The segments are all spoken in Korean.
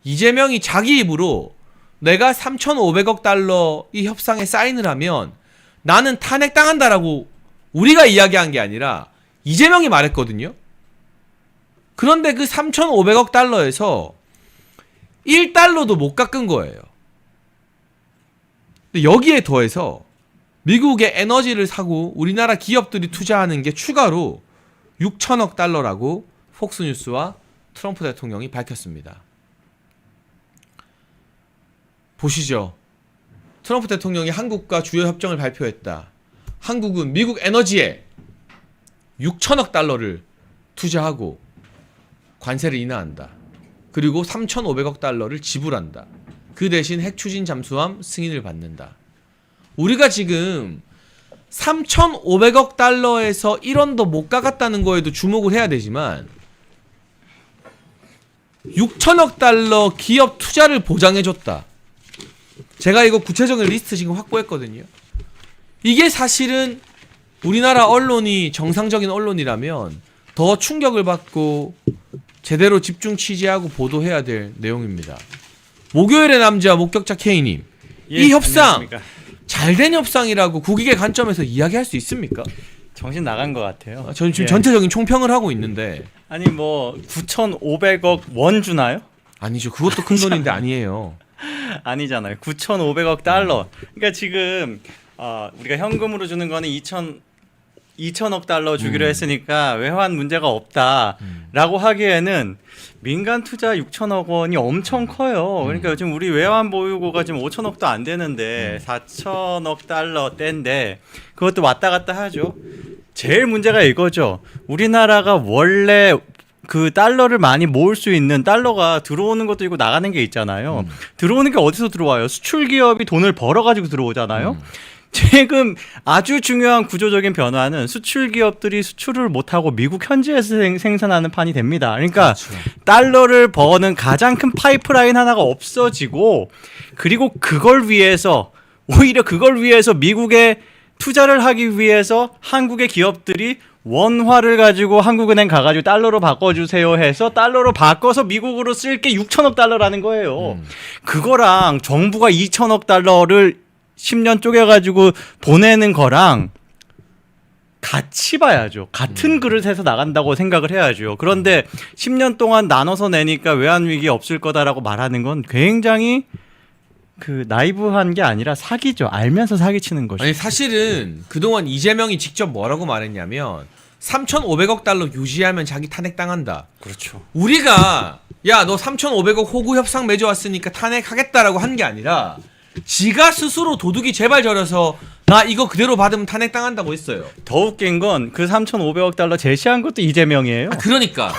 이재명이 자기 입으로 내가 3,500억 달러 이 협상에 사인을 하면 나는 탄핵당한다라고 우리가 이야기한 게 아니라 이재명이 말했거든요. 그런데 그 3,500억 달러에서 1달러도 못 깎은 거예요. 근데 여기에 더해서 미국의 에너지를 사고 우리나라 기업들이 투자하는 게 추가로 6천억 달러라고 폭스뉴스와 트럼프 대통령이 밝혔습니다. 보시죠. 트럼프 대통령이 한국과 주요 협정을 발표했다. 한국은 미국 에너지에 6천억 달러를 투자하고 관세를 인하한다. 그리고 3,500억 달러를 지불한다. 그 대신 핵 추진 잠수함 승인을 받는다. 우리가 지금 3,500억 달러에서 1원도 못 깎았다는 거에도 주목을 해야 되지만 6천억 달러 기업 투자를 보장해줬다. 제가 이거 구체적인 리스트 지금 확보했거든요. 이게 사실은 우리나라 언론이 정상적인 언론이라면 더 충격을 받고 제대로 집중 취재하고 보도해야 될 내용입니다. 목요일의 남자 목격자 K님, 이 협상 잘된 협상이라고 국익의 관점에서 이야기할 수 있습니까? 정신 나간 것 같아요. 저는 지금 전체적인 총평을 하고 있는데 아니 뭐 9,500억 원 주나요? 아니죠. 그것도 큰 돈인데 아니에요. 아니잖아요. 9,500억 달러. 그러니까 지금 우리가 현금으로 주는 거는 2천억 달러 주기로 했으니까 외환 문제가 없다라고 하기에는 민간 투자 6천억 원이 엄청 커요. 그러니까 요즘 우리 외환 보유고가 지금 5천억도 안 되는데 4천억 달러대인데 그것도 왔다 갔다 하죠. 제일 문제가 이거죠. 우리나라가 원래 그 달러를 많이 모을 수 있는 달러가 들어오는 것도 있고 나가는 게 있잖아요. 들어오는 게 어디서 들어와요? 수출 기업이 돈을 벌어가지고 들어오잖아요. 지금 아주 중요한 구조적인 변화는 수출 기업들이 수출을 못하고 미국 현지에서 생산하는 판이 됩니다. 그러니까 그렇죠. 달러를 버는 가장 큰 파이프라인 하나가 없어지고 그리고 오히려 그걸 위해서 미국에 투자를 하기 위해서 한국의 기업들이 원화를 가지고 한국은행 가가지고 달러로 바꿔주세요 해서 달러로 바꿔서 미국으로 쓸 게 6천억 달러라는 거예요. 그거랑 정부가 2천억 달러를 10년 쪼개가지고 보내는 거랑 같이 봐야죠. 같은 그릇에서 나간다고 생각을 해야죠. 그런데 10년 동안 나눠서 내니까 외환위기 없을 거다라고 말하는 건 굉장히 나이브한 게 아니라 사기죠. 알면서 사기치는 것이죠. 아니 사실은 그동안 이재명이 직접 뭐라고 말했냐면 3,500억 달러 유지하면 자기 탄핵당한다. 그렇죠. 우리가 야 너 3,500억 호구 협상 맺어왔으니까 탄핵하겠다라고 한 게 아니라 지가 스스로 도둑이 제발 저려서 나 이거 그대로 받으면 탄핵당한다고 했어요. 더 웃긴 건 그 3,500억 달러 제시한 것도 이재명이에요. 그러니까.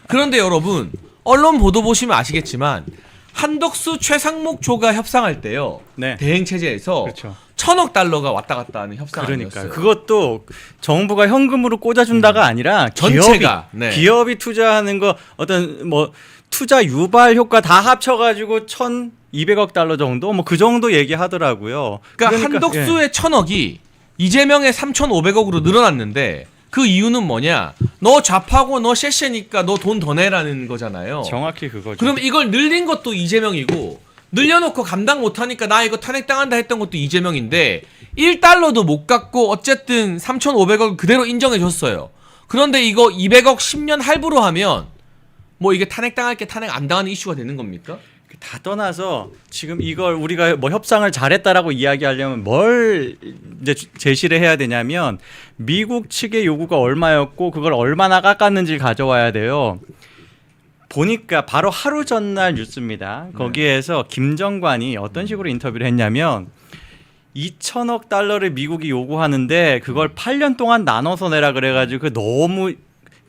그런데 여러분 언론 보도 보시면 아시겠지만 한덕수 최상목 조가 협상할 때요. 네. 대행 체제에서 그렇죠. 1,000억 달러가 왔다 갔다 하는 협상 그러니까 아니었어요. 그것도 정부가 현금으로 꽂아준다가 아니라 전체가 기업이 투자하는 거 어떤 뭐 투자 유발 효과 다 합쳐가지고 1,200억 달러 정도 뭐 그 정도 얘기하더라고요. 그러니까 한덕수의 1,000억이 이재명의 3,500억으로 늘어났는데 그 이유는 뭐냐? 너 좌파고 너 쎄쎄니까 너 돈 더 내라는 거잖아요. 정확히 그거죠. 그럼 이걸 늘린 것도 이재명이고 늘려놓고 감당 못하니까 나 이거 탄핵당한다 했던 것도 이재명인데 1달러도 못 갚고 어쨌든 3,500억 그대로 인정해줬어요. 그런데 이거 200억 10년 할부로 하면 뭐 이게 탄핵당할 게 탄핵 안 당하는 이슈가 되는 겁니까? 다 떠나서 지금 이걸 우리가 뭐 협상을 잘했다라고 이야기하려면 뭘 이제 제시를 해야 되냐면 미국 측의 요구가 얼마였고 그걸 얼마나 깎았는지 가져와야 돼요. 보니까 바로 하루 전날 뉴스입니다. 거기에서 김정관이 어떤 식으로 인터뷰를 했냐면 2천억 달러를 미국이 요구하는데 그걸 8년 동안 나눠서 내라 그래가지고 너무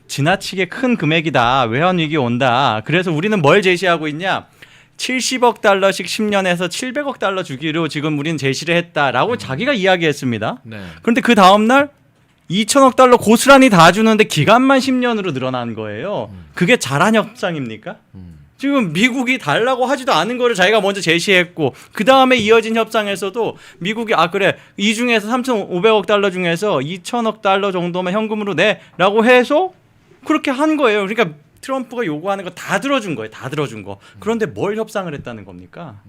지나치게 큰 금액이다. 외환위기 온다. 그래서 우리는 뭘 제시하고 있냐. 70억 달러씩 10년에서 700억 달러 주기로 지금 우리는 제시를 했다라고 자기가 이야기했습니다. 네. 그런데 그 다음날 2천억 달러 고스란히 다 주는데 기간만 10년으로 늘어난 거예요. 그게 잘한 협상입니까? 지금 미국이 달라고 하지도 않은 거를 자기가 먼저 제시했고 그 다음에 이어진 협상에서도 미국이 그래 이 중에서 3,500억 달러 중에서 2천억 달러 정도만 현금으로 내라고 해서 그렇게 한 거예요. 그러니까 트럼프가 요구하는 거 다 들어준 거예요. 다 들어준 거. 그런데 뭘 협상을 했다는 겁니까?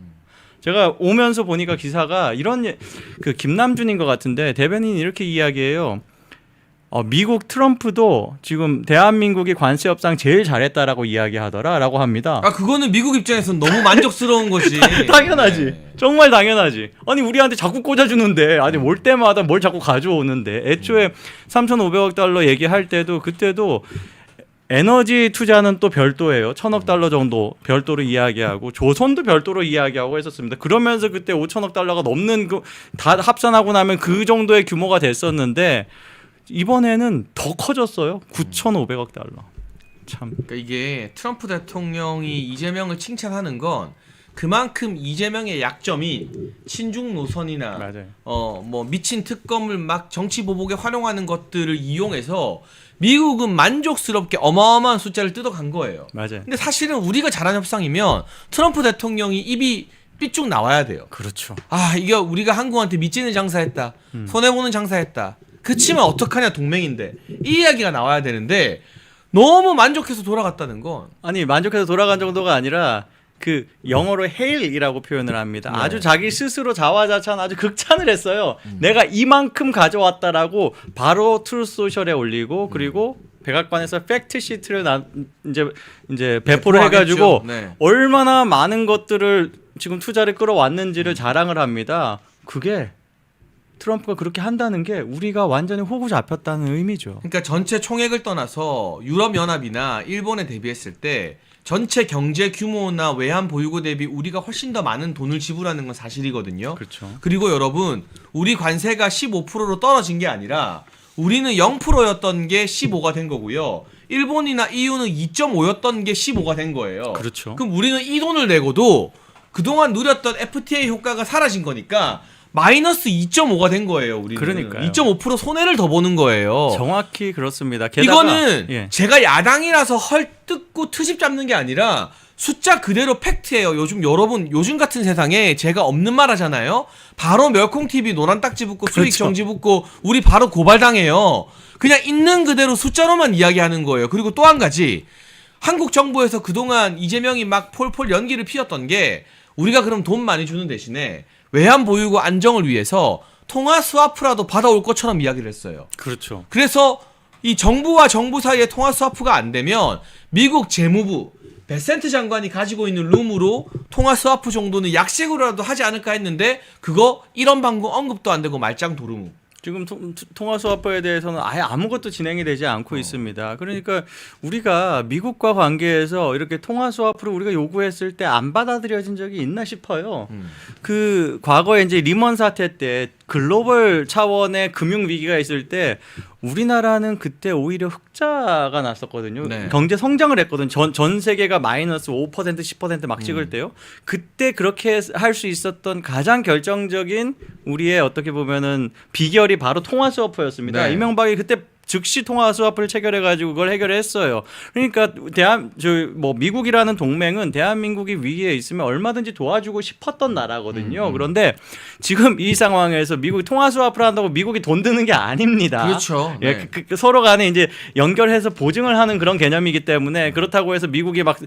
제가 오면서 보니까 기사가 그 김남준인 것 같은데 대변인이 이렇게 이야기해요. 미국 트럼프도 지금 대한민국이 관세 협상 제일 잘했다라고 이야기하더라라고 합니다. 아 그거는 미국 입장에서는 너무 만족스러운 것이 당연하지. 네. 정말 당연하지. 아니 우리한테 자꾸 꽂아주는데 아니 올 때마다 뭘 자꾸 가져오는데 애초에 3,500억 달러 얘기할 때도 그때도 에너지 투자는 또 별도예요. 1,000억 달러 정도 별도로 이야기하고 조선도 별도로 이야기하고 했었습니다. 그러면서 그때 5,000억 달러가 넘는 다 합산하고 나면 그 정도의 규모가 됐었는데 이번에는 더 커졌어요. 9,500억 달러. 참. 그러니까 이게 트럼프 대통령이 이재명을 칭찬하는 건 그만큼 이재명의 약점인 친중 노선이나 맞아요. 뭐 미친 특검을 막 정치 보복에 활용하는 것들을 이용해서 미국은 만족스럽게 어마어마한 숫자를 뜯어간 거예요. 맞아요. 근데 사실은 우리가 잘한 협상이면 트럼프 대통령이 입이 삐쭉 나와야 돼요. 그렇죠. 아 이게 우리가 한국한테 미치는 장사했다, 손해보는 장사했다. 그치만 어떡하냐 동맹인데 이 이야기가 나와야 되는데 너무 만족해서 돌아갔다는 건 아니 만족해서 돌아간 정도가 아니라 그 영어로 헤일이라고 표현을 합니다. 네. 아주 자기 스스로 자화자찬 아주 극찬을 했어요. 내가 이만큼 가져왔다라고 바로 트루스 소셜에 올리고 그리고 백악관에서 팩트 시트를 이제 배포를 해가지고 네. 얼마나 많은 것들을 지금 투자를 끌어왔는지를 자랑을 합니다. 그게 트럼프가 그렇게 한다는 게 우리가 완전히 호구 잡혔다는 의미죠. 그러니까 전체 총액을 떠나서 유럽연합이나 일본에 대비했을 때 전체 경제 규모나 외환 보유고 대비 우리가 훨씬 더 많은 돈을 지불하는 건 사실이거든요. 그렇죠. 그리고 여러분 우리 관세가 15%로 떨어진 게 아니라 우리는 0%였던 게 15가 된 거고요. 일본이나 EU는 2.5였던 게 15가 된 거예요. 그렇죠. 그럼 우리는 이 돈을 내고도 그동안 누렸던 FTA 효과가 사라진 거니까 마이너스 2.5가 된 거예요. 우리는 그러니까요. 2.5% 손해를 더 보는 거예요. 정확히 그렇습니다. 게다가, 이거는 예. 제가 야당이라서 헐뜯고 트집 잡는 게 아니라 숫자 그대로 팩트예요. 요즘 같은 세상에 제가 없는 말 하잖아요. 바로 멸콩TV 노란 딱지 붙고 수익 그렇죠. 정지 붙고 우리 바로 고발당해요. 그냥 있는 그대로 숫자로만 이야기하는 거예요. 그리고 또 한 가지 한국 정부에서 그동안 이재명이 막 폴폴 연기를 피웠던 게 우리가 그럼 돈 많이 주는 대신에 외환 보유고 안정을 위해서 통화 스와프라도 받아올 것처럼 이야기를 했어요. 그렇죠. 그래서 이 정부와 정부 사이에 통화 스와프가 안 되면 미국 재무부 베센트 장관이 가지고 있는 룸으로 통화 스와프 정도는 약식으로라도 하지 않을까 했는데 그거 1원 방구 언급도 안 되고 말짱 도루묵. 지금 통화 스와프에 대해서는 아예 아무것도 진행이 되지 않고 있습니다. 그러니까 우리가 미국과 관계에서 이렇게 통화 스와프를 우리가 요구했을 때 안 받아들여진 적이 있나 싶어요. 그 과거에 이제 리먼 사태 때 글로벌 차원의 금융 위기가 있을 때 우리나라는 그때 오히려 흑자가 났었거든요. 네. 경제 성장을 했거든. 전 세계가 마이너스 5% 10%막 찍을 때요. 그때 그렇게 할 수 있었던 가장 결정적인 우리의 어떻게 보면은 비결이 바로 통화 스와프였습니다. 네. 이명박이 그때 즉시 통화 스와프를 체결해가지고 그걸 해결했어요. 그러니까 미국이라는 동맹은 대한민국이 위기에 있으면 얼마든지 도와주고 싶었던 나라거든요. 그런데 지금 이 상황에서 미국이 통화 스와프를 한다고 미국이 돈 드는 게 아닙니다. 그렇죠. 예, 네. 서로 간에 이제 연결해서 보증을 하는 그런 개념이기 때문에 그렇다고 해서 미국이 막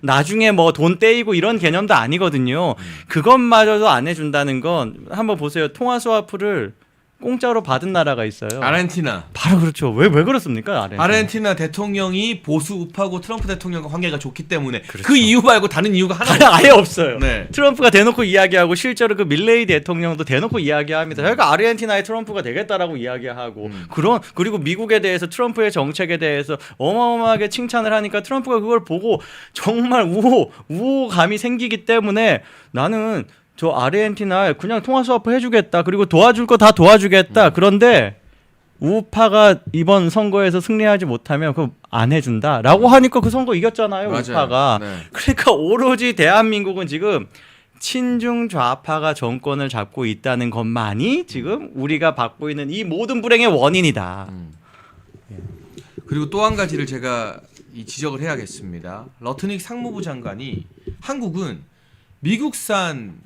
나중에 뭐 돈 떼이고 이런 개념도 아니거든요. 그것마저도 안 해준다는 건 한번 보세요. 통화 스와프를 공짜로 받은 나라가 있어요. 아르헨티나. 바로 그렇죠. 왜 그렇습니까? 아르헨티나 대통령이 보수 우파고 트럼프 대통령과 관계가 좋기 때문에 그렇죠. 그 이유 말고 다른 이유가 하나 없어요. 아예 없어요. 네. 트럼프가 대놓고 이야기하고 실제로 그 밀레이 대통령도 대놓고 이야기합니다. 저희가 아르헨티나의 트럼프가 되겠다라고 이야기하고 그리고 미국에 대해서 트럼프의 정책에 대해서 어마어마하게 칭찬을 하니까 트럼프가 그걸 보고 정말 우호감이 생기기 때문에 나는 저 아르헨티나에 그냥 통화 스와프 해주겠다. 그리고 도와줄 거 다 도와주겠다. 그런데 우파가 이번 선거에서 승리하지 못하면 그거 안 해준다라고 하니까 그 선거 이겼잖아요. 맞아요. 우파가. 네. 그러니까 오로지 대한민국은 지금 친중 좌파가 정권을 잡고 있다는 것만이 지금 우리가 받고 있는 이 모든 불행의 원인이다. 그리고 또 한 가지를 제가 지적을 해야겠습니다. 러트닉 상무부 장관이 한국은 미국산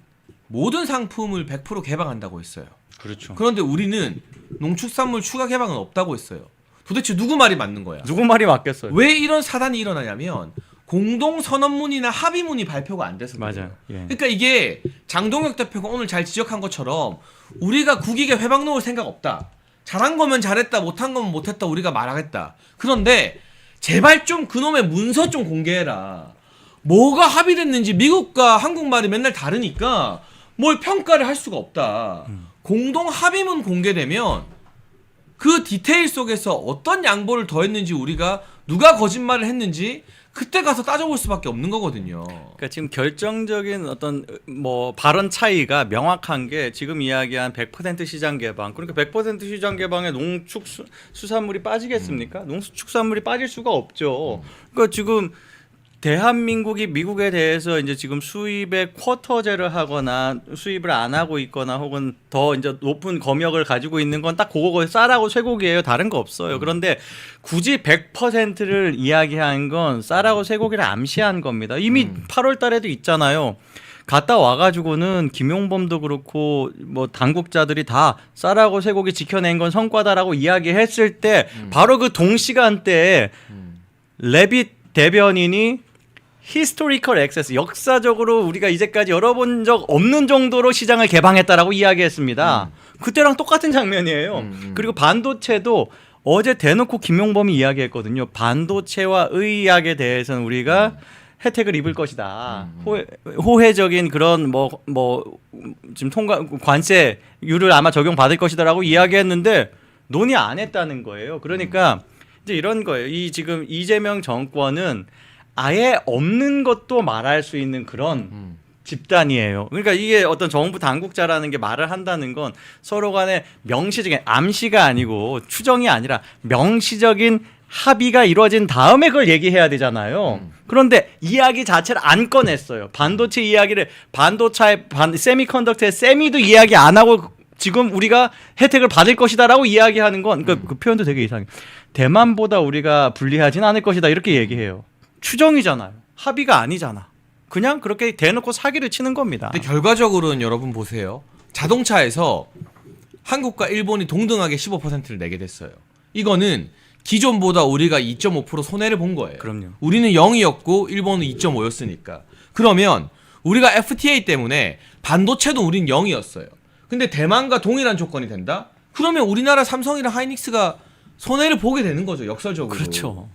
모든 상품을 100% 개방한다고 했어요. 그렇죠. 그런데 우리는 농축산물 추가 개방은 없다고 했어요. 도대체 누구 말이 맞는 거야? 누구 말이 맞겠어요? 왜 이런 사단이 일어나냐면 공동 선언문이나 합의문이 발표가 안 돼서 그래요. 맞아. 예. 그러니까 이게 장동혁 대표가 오늘 잘 지적한 것처럼 우리가 국익에 회방 놓을 생각 없다. 잘한 거면 잘했다, 못한 거면 못했다 우리가 말하겠다. 그런데 제발 좀 그놈의 문서 좀 공개해라. 뭐가 합의됐는지 미국과 한국말이 맨날 다르니까 뭘 평가를 할 수가 없다. 공동 합의문 공개되면 그 디테일 속에서 어떤 양보를 더했는지 우리가 누가 거짓말을 했는지 그때 가서 따져볼 수밖에 없는 거거든요. 그러니까 지금 결정적인 어떤 뭐 발언 차이가 명확한 게 지금 이야기한 100% 시장 개방. 그러니까 100% 시장 개방에 농축수산물이 빠지겠습니까? 농축수산물이 빠질 수가 없죠. 그러니까 지금 대한민국이 미국에 대해서 이제 지금 수입에 쿼터제를 하거나 수입을 안 하고 있거나 혹은 더 이제 높은 검역을 가지고 있는 건 딱 그거 쌀하고 쇠고기예요. 다른 거 없어요. 그런데 굳이 100%를 이야기한 건 쌀하고 쇠고기를 암시한 겁니다. 이미 8월 달에도 있잖아요. 갔다 와가지고는 김용범도 그렇고 뭐 당국자들이 다 쌀하고 쇠고기 지켜낸 건 성과다라고 이야기했을 때 바로 그 동시간대에 레빗 대변인이 히스토리컬 액세스 역사적으로 우리가 이제까지 열어본 적 없는 정도로 시장을 개방했다라고 이야기했습니다. 그때랑 똑같은 장면이에요. 그리고 반도체도 어제 대놓고 김용범이 이야기했거든요. 반도체와 의약에 대해서는 우리가 혜택을 입을 것이다. 호혜적인 그런 지금 관세율을 아마 적용받을 것이다라고 이야기했는데 논의 안 했다는 거예요. 그러니까 이제 이런 거예요. 이 지금 이재명 정권은 아예 없는 것도 말할 수 있는 그런 집단이에요. 그러니까 이게 어떤 정부 당국자라는 게 말을 한다는 건 서로 간에 명시적인 암시가 아니고 추정이 아니라 명시적인 합의가 이루어진 다음에 그걸 얘기해야 되잖아요. 그런데 이야기 자체를 안 꺼냈어요. 반도체 이야기를 세미컨덕터의 세미도 이야기 안 하고 지금 우리가 혜택을 받을 것이다라고 이야기하는 건 그러니까 그 표현도 되게 이상해요. 대만보다 우리가 불리하진 않을 것이다 이렇게 얘기해요. 추정이잖아요. 합의가 아니잖아. 그냥 그렇게 대놓고 사기를 치는 겁니다. 근데 결과적으로는 여러분 보세요. 자동차에서 한국과 일본이 동등하게 15%를 내게 됐어요. 이거는 기존보다 우리가 2.5% 손해를 본 거예요. 그럼요. 우리는 0이었고 일본은 2.5였으니까. 그러면 우리가 FTA 때문에 반도체도 우린 0이었어요. 근데 대만과 동일한 조건이 된다? 그러면 우리나라 삼성이랑 하이닉스가 손해를 보게 되는 거죠. 역설적으로. 그렇죠.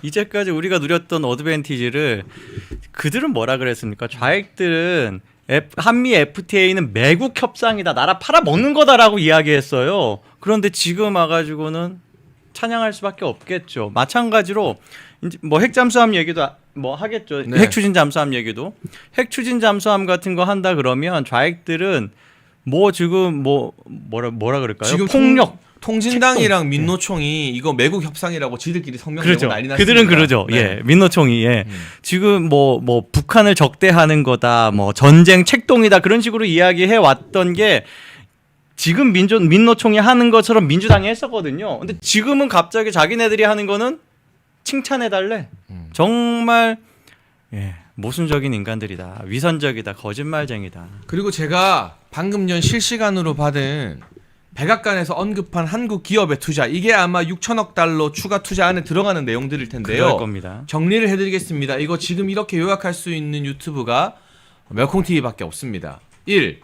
이제까지 우리가 누렸던 어드밴티지를 그들은 뭐라 그랬습니까? 좌익들은 한미 FTA는 매국 협상이다. 나라 팔아먹는 거다라고 이야기했어요. 그런데 지금 와가지고는 찬양할 수밖에 없겠죠. 마찬가지로 이제 뭐 핵잠수함 얘기도 뭐 하겠죠. 네. 핵추진 잠수함 얘기도. 핵추진 잠수함 같은 거 한다 그러면 좌익들은 뭐 지금 뭐라 그럴까요? 지금 폭력. 통진당이랑 민노총이 이거 매국 협상이라고 지들끼리 성명 내고 그렇죠. 난리 났습니다. 그들은 그러죠. 네. 예, 민노총이 지금 뭐 북한을 적대하는 거다, 뭐 전쟁 책동이다 그런 식으로 이야기해 왔던 게 지금 민노총이 하는 것처럼 민주당이 했었거든요. 근데 지금은 갑자기 자기네들이 하는 거는 칭찬해 달래. 정말 모순적인 인간들이다, 위선적이다, 거짓말쟁이다. 그리고 제가 방금 전 실시간으로 받은 백악관에서 언급한 한국 기업의 투자, 이게 아마 6천억 달러 추가 투자 안에 들어가는 내용들일 텐데요. 그럴 겁니다. 정리를 해드리겠습니다. 이거 지금 이렇게 요약할 수 있는 유튜브가 멸콩TV밖에 없습니다. 1.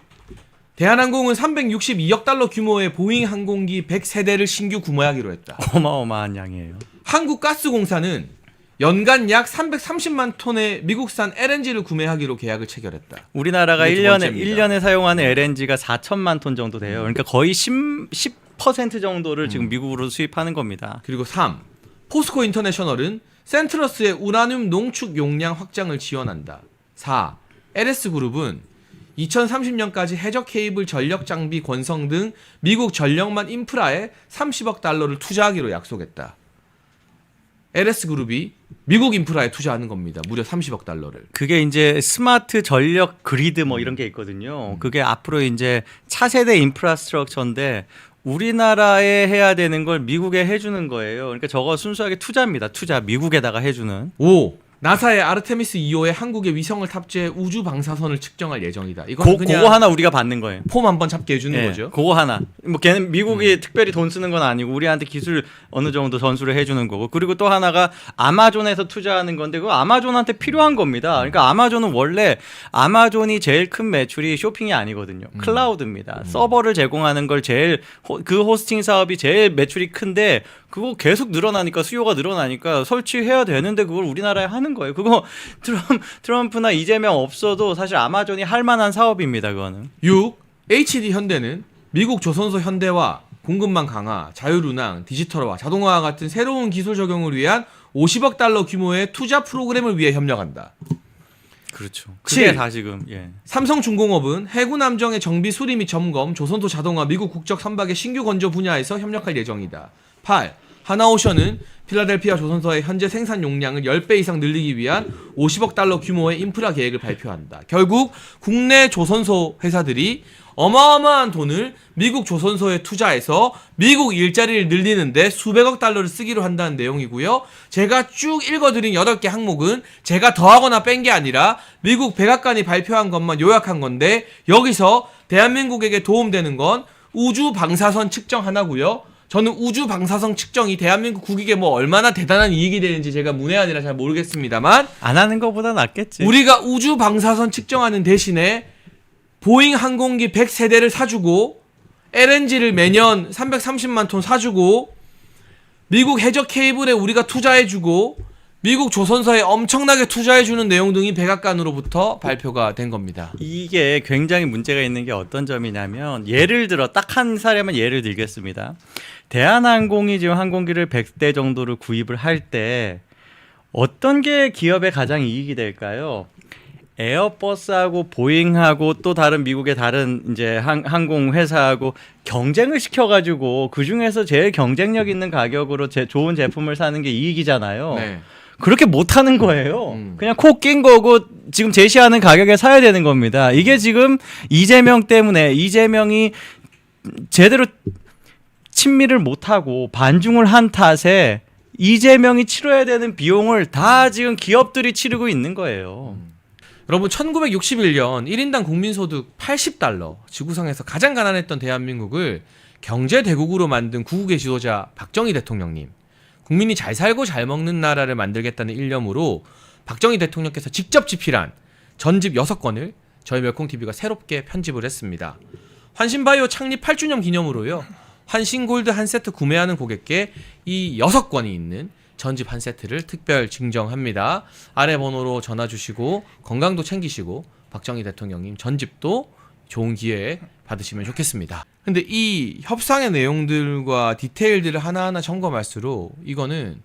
대한항공은 362억 달러 규모의 보잉 항공기 100세대를 신규 구매하기로 했다. 어마어마한 양이에요. 한국가스공사는 연간 약 330만 톤의 미국산 LNG를 구매하기로 계약을 체결했다. 우리나라가 이게 두 번째입니다. 1년에 사용하는 LNG가 4천만 톤 정도 돼요. 그러니까 거의 10% 정도를 지금 미국으로 수입하는 겁니다. 그리고 3. 포스코 인터내셔널은 센트러스의 우라늄 농축 용량 확장을 지원한다. 4. LS그룹은 2030년까지 해적 케이블 전력 장비 권성 등 미국 전력망 인프라에 30억 달러를 투자하기로 약속했다. LS그룹이 미국 인프라에 투자하는 겁니다. 무려 30억 달러를. 그게 이제 스마트 전력 그리드 뭐 이런 게 있거든요. 그게 앞으로 이제 차세대 인프라스트럭처인데 우리나라에 해야 되는 걸 미국에 해주는 거예요. 그러니까 저거 순수하게 투자입니다. 투자 미국에다가 해주는. 5. 나사의 아르테미스 2호에 한국의 위성을 탑재해 우주 방사선을 측정할 예정이다. 이건 그냥 그거 하나 우리가 받는 거예요. 폼 한번 잡게 해주는 예, 거죠. 그거 하나. 뭐 걔는 미국이 특별히 돈 쓰는 건 아니고 우리한테 기술 어느 정도 전수를 해주는 거고. 그리고 또 하나가 아마존에서 투자하는 건데 그거 아마존한테 필요한 겁니다. 그러니까 아마존은 원래 아마존이 제일 큰 매출이 쇼핑이 아니거든요. 클라우드입니다. 서버를 제공하는 걸 제일 그 호스팅 사업이 제일 매출이 큰데 그거 계속 늘어나니까 수요가 늘어나니까 설치해야 되는데 그걸 우리나라에 하는 거예요. 그거 트럼프나 이재명 없어도 사실 아마존이 할 만한 사업입니다. 그거는. 6. HD 현대는 미국 조선소 현대와 공급망 강화, 자율운항, 디지털화, 자동화와 같은 새로운 기술 적용을 위한 50억 달러 규모의 투자 프로그램을 위해 협력한다. 그렇죠. 칠. 그게 다 지금 예. 삼성중공업은 해군 함정의 정비 수리 및 점검, 조선소 자동화, 미국 국적 선박의 신규 건조 분야에서 협력할 예정이다. 8. 하나오션은 필라델피아 조선소의 현재 생산 용량을 10배 이상 늘리기 위한 50억 달러 규모의 인프라 계획을 발표한다. 결국 국내 조선소 회사들이 어마어마한 돈을 미국 조선소에 투자해서 미국 일자리를 늘리는데 수백억 달러를 쓰기로 한다는 내용이고요. 제가 쭉 읽어드린 8개 항목은 제가 더하거나 뺀 게 아니라 미국 백악관이 발표한 것만 요약한 건데 여기서 대한민국에게 도움되는 건 우주 방사선 측정 하나고요. 저는 우주 방사선 측정이 대한민국 국익에 뭐 얼마나 대단한 이익이 되는지 제가 문외한이라 잘 모르겠습니다만 안 하는 것보다 낫겠지. 우리가 우주 방사선 측정하는 대신에 보잉 항공기 100세대를 사주고 LNG를 매년 330만 톤 사주고 미국 해적 케이블에 우리가 투자해주고 미국 조선소에 엄청나게 투자해주는 내용 등이 백악관으로부터 발표가 된 겁니다. 이게 굉장히 문제가 있는 게 어떤 점이냐면 예를 들어 딱 한 사례만 예를 들겠습니다. 대한항공이 지금 항공기를 100대 정도를 구입을 할 때 어떤 게 기업에 가장 이익이 될까요? 에어버스하고 보잉하고 또 다른 미국의 다른 이제 항공 회사하고 경쟁을 시켜가지고 그 중에서 제일 경쟁력 있는 가격으로 좋은 제품을 사는 게 이익이잖아요. 네. 그렇게 못하는 거예요. 그냥 코 낀 거고 지금 제시하는 가격에 사야 되는 겁니다. 이게 지금 이재명 때문에 이재명이 제대로 친밀을 못하고 반중을 한 탓에 이재명이 치러야 되는 비용을 다 지금 기업들이 치르고 있는 거예요. 여러분 1961년 1인당 국민소득 80달러 지구상에서 가장 가난했던 대한민국을 경제대국으로 만든 구국의 지도자 박정희 대통령님, 국민이 잘 살고 잘 먹는 나라를 만들겠다는 일념으로 박정희 대통령께서 직접 집필한 전집 6권을 저희 멸콩TV가 새롭게 편집을 했습니다. 환신바이오 창립 8주년 기념으로요, 환신골드 한 세트 구매하는 고객께 이 6권이 있는 전집 한 세트를 특별 증정합니다. 아래 번호로 전화 주시고 건강도 챙기시고 박정희 대통령님 전집도 좋은 기회에 받으시면 좋겠습니다. 근데 이 협상의 내용들과 디테일들을 하나하나 점검할수록 이거는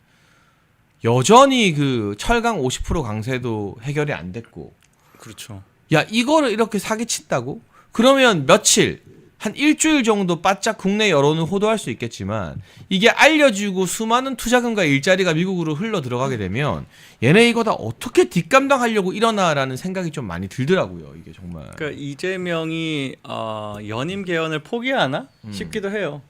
여전히 그 철강 50% 강세도 해결이 안 됐고, 그렇죠. 야 이거를 이렇게 사기친다고? 그러면 며칠 한 일주일 정도 바짝 국내 여론을 호도할 수 있겠지만 이게 알려지고 수많은 투자금과 일자리가 미국으로 흘러 들어가게 되면 얘네 이거 다 어떻게 뒷감당하려고 이러나라는 생각이 좀 많이 들더라고요. 이게 정말. 그러니까 이재명이 연임 개헌을 포기하나 싶기도 해요.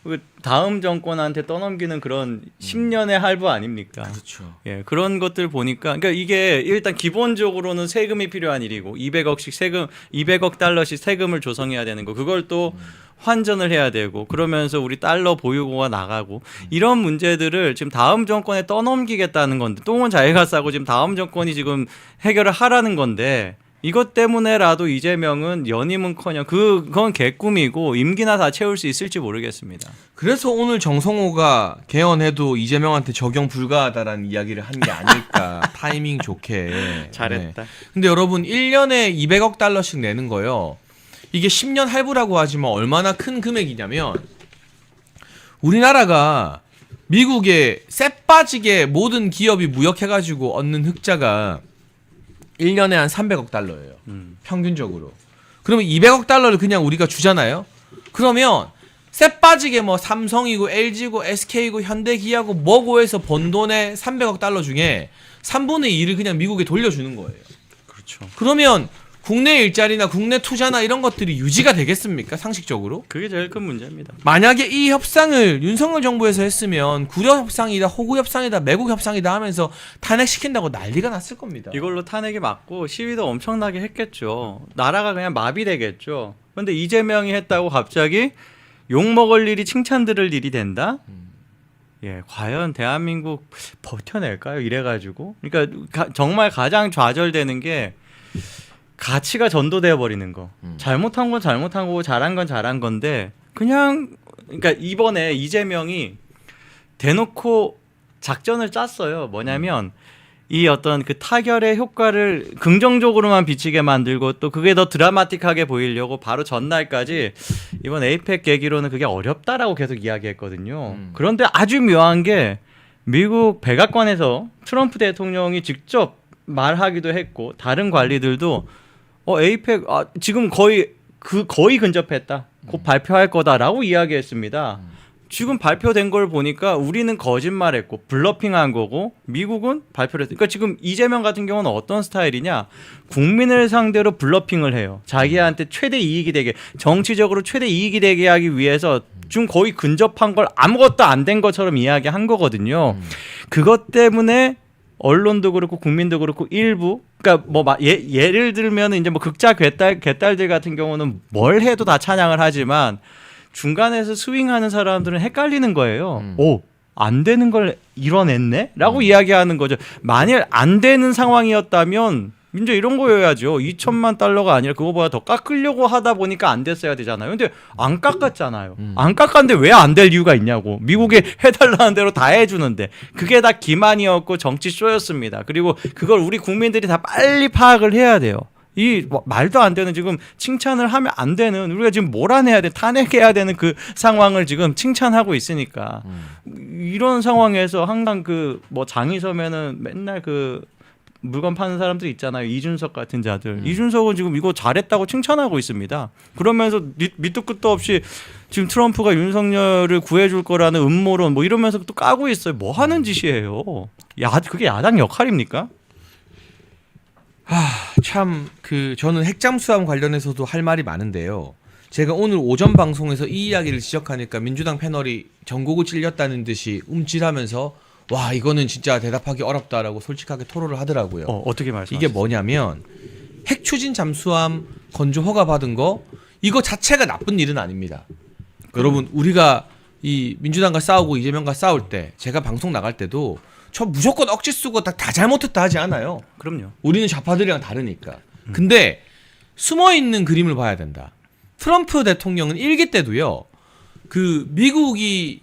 그 다음 정권한테 떠넘기는 그런 10년의 할부 아닙니까? 그렇죠. 예, 그런 것들 보니까 그러니까 이게 일단 기본적으로는 세금이 필요한 일이고 200억씩 세금 200억 달러씩 세금을 조성해야 되는 거. 그걸 또 환전을 해야 되고 그러면서 우리 달러 보유고가 나가고 이런 문제들을 지금 다음 정권에 떠넘기겠다는 건데 똥은 자기가 싸고 지금 다음 정권이 지금 해결을 하라는 건데 이것 때문에라도 이재명은 연임은커녕 그건 개꿈이고 임기나 다 채울 수 있을지 모르겠습니다. 그래서 오늘 정성호가 개헌해도 이재명한테 적용 불가하다라는 이야기를 한 게 아닐까. 타이밍 좋게. 잘했다. 네. 근데 여러분 1년에 200억 달러씩 내는 거요. 이게 10년 할부라고 하지만 얼마나 큰 금액이냐면 우리나라가 미국에 쎄 빠지게 모든 기업이 무역해가지고 얻는 흑자가 1년에 한 300억 달러예요. 평균적으로. 그러면 200억 달러를 그냥 우리가 주잖아요. 그러면 쎄 빠지게 뭐 삼성이고 LG고 SK고 현대기아고 뭐고해서 번 돈의 300억 달러 중에 3분의 2를 그냥 미국에 돌려주는 거예요. 그렇죠. 그러면 국내 일자리나 국내 투자나 이런 것들이 유지가 되겠습니까? 상식적으로? 그게 제일 큰 문제입니다. 만약에 이 협상을 윤석열 정부에서 했으면 구려 협상이다, 호구 협상이다, 매국 협상이다 하면서 탄핵시킨다고 난리가 났을 겁니다. 이걸로 탄핵이 맞고 시위도 엄청나게 했겠죠. 나라가 그냥 마비되겠죠. 그런데 이재명이 했다고 갑자기 욕먹을 일이 칭찬 들을 일이 된다? 예, 과연 대한민국 버텨낼까요? 이래가지고. 그러니까 정말 가장 좌절되는 게 가치가 전도되어 버리는 거. 잘못한 건 잘못한 거고 잘한 건 잘한 건데 그냥 그러니까 이번에 이재명이 대놓고 작전을 짰어요. 뭐냐면 이 어떤 그 타결의 효과를 긍정적으로만 비치게 만들고 또 그게 더 드라마틱하게 보이려고 바로 전날까지 이번 에이펙 계기로는 그게 어렵다라고 계속 이야기했거든요. 그런데 아주 묘한 게 미국 백악관에서 트럼프 대통령이 직접 말하기도 했고 다른 관리들도 에이펙 지금 거의 근접했다. 곧 발표할 거다라고 이야기했습니다. 지금 발표된 걸 보니까 우리는 거짓말했고 블러핑한 거고 미국은 발표를 했으니까 그러니까 지금 이재명 같은 경우는 어떤 스타일이냐 국민을 상대로 블러핑을 해요. 자기한테 최대 이익이 되게 정치적으로 최대 이익이 되게 하기 위해서 지금 거의 근접한 걸 아무것도 안 된 것처럼 이야기한 거거든요. 그것 때문에 언론도 그렇고 국민도 그렇고 일부 그러니까 뭐 예를 들면 이제 뭐 극자 괴딸들 같은 경우는 뭘 해도 다 찬양을 하지만 중간에서 스윙하는 사람들은 헷갈리는 거예요. 안 되는 걸 이뤄냈네? 라고 이야기하는 거죠. 만일 안 되는 상황이었다면 이제 이런 거여야죠. 2천만 달러가 아니라 그거보다 더 깎으려고 하다 보니까 안 됐어야 되잖아요. 근데 안 깎았잖아요. 안 깎았는데 왜 안 될 이유가 있냐고. 미국에 해달라는 대로 다 해주는데. 그게 다 기만이었고 정치 쇼였습니다. 그리고 그걸 우리 국민들이 다 빨리 파악을 해야 돼요. 이 말도 안 되는 지금 칭찬을 하면 안 되는 우리가 지금 몰아내야 돼 탄핵해야 되는 그 상황을 지금 칭찬하고 있으니까 이런 상황에서 항상 그 뭐 장이 서면은 맨날 그 물건 파는 사람들 있잖아요. 이준석 같은 자들. 이준석은 지금 이거 잘했다고 칭찬하고 있습니다. 그러면서 밑도 끝도 없이 지금 트럼프가 윤석열을 구해줄 거라는 음모론 뭐 이러면서 또 까고 있어요. 뭐 하는 짓이에요. 그게 야당 역할입니까? 참 저는 핵잠수함 관련해서도 할 말이 많은데요. 제가 오늘 오전 방송에서 이 이야기를 지적하니까 민주당 패널이 전국을 찔렸다는 듯이 움찔하면서 와 이거는 진짜 대답하기 어렵다라고 솔직하게 토로를 하더라고요. 어떻게 말씀하세요? 이게 뭐냐면 핵 추진 잠수함 건조 허가 받은 거 이거 자체가 나쁜 일은 아닙니다. 여러분 우리가 이 민주당과 싸우고 이재명과 싸울 때 제가 방송 나갈 때도 저 무조건 억지 쓰고 다 잘못했다 하지 않아요. 그럼요. 우리는 좌파들이랑 다르니까. 근데 숨어있는 그림을 봐야 된다. 트럼프 대통령은 일기 때도요. 그 미국이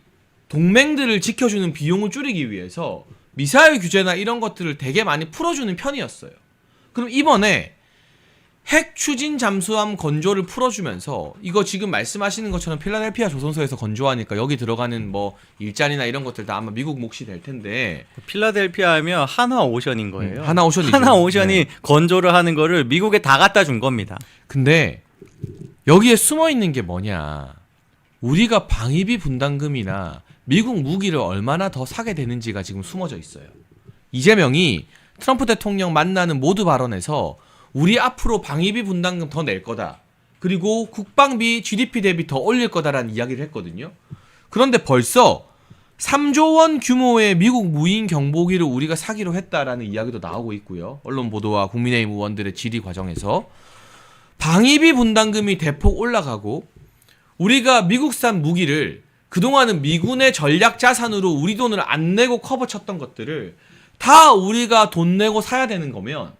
동맹들을 지켜주는 비용을 줄이기 위해서 미사일 규제나 이런 것들을 되게 많이 풀어주는 편이었어요. 그럼 이번에 핵 추진 잠수함 건조를 풀어주면서 이거 지금 말씀하시는 것처럼 필라델피아 조선소에서 건조하니까 여기 들어가는 뭐 일자리나 이런 것들 다 아마 미국 몫이 될 텐데 필라델피아 하면 하나오션인 거예요. 하나오션이죠. 하나오션이 네. 건조를 하는 거를 미국에 다 갖다 준 겁니다. 근데 여기에 숨어 있는 게 뭐냐? 우리가 방위비 분담금이나 미국 무기를 얼마나 더 사게 되는지가 지금 숨어져 있어요. 이재명이 트럼프 대통령 만나는 모두 발언에서 우리 앞으로 방위비 분담금 더 낼 거다. 그리고 국방비 GDP 대비 더 올릴 거다라는 이야기를 했거든요. 그런데 벌써 3조 원 규모의 미국 무인 경보기를 우리가 사기로 했다라는 이야기도 나오고 있고요. 언론 보도와 국민의힘 의원들의 질의 과정에서 방위비 분담금이 대폭 올라가고 우리가 미국산 무기를 그동안은 미군의 전략 자산으로 우리 돈을 안 내고 커버 쳤던 것들을 다 우리가 돈 내고 사야 되는 거면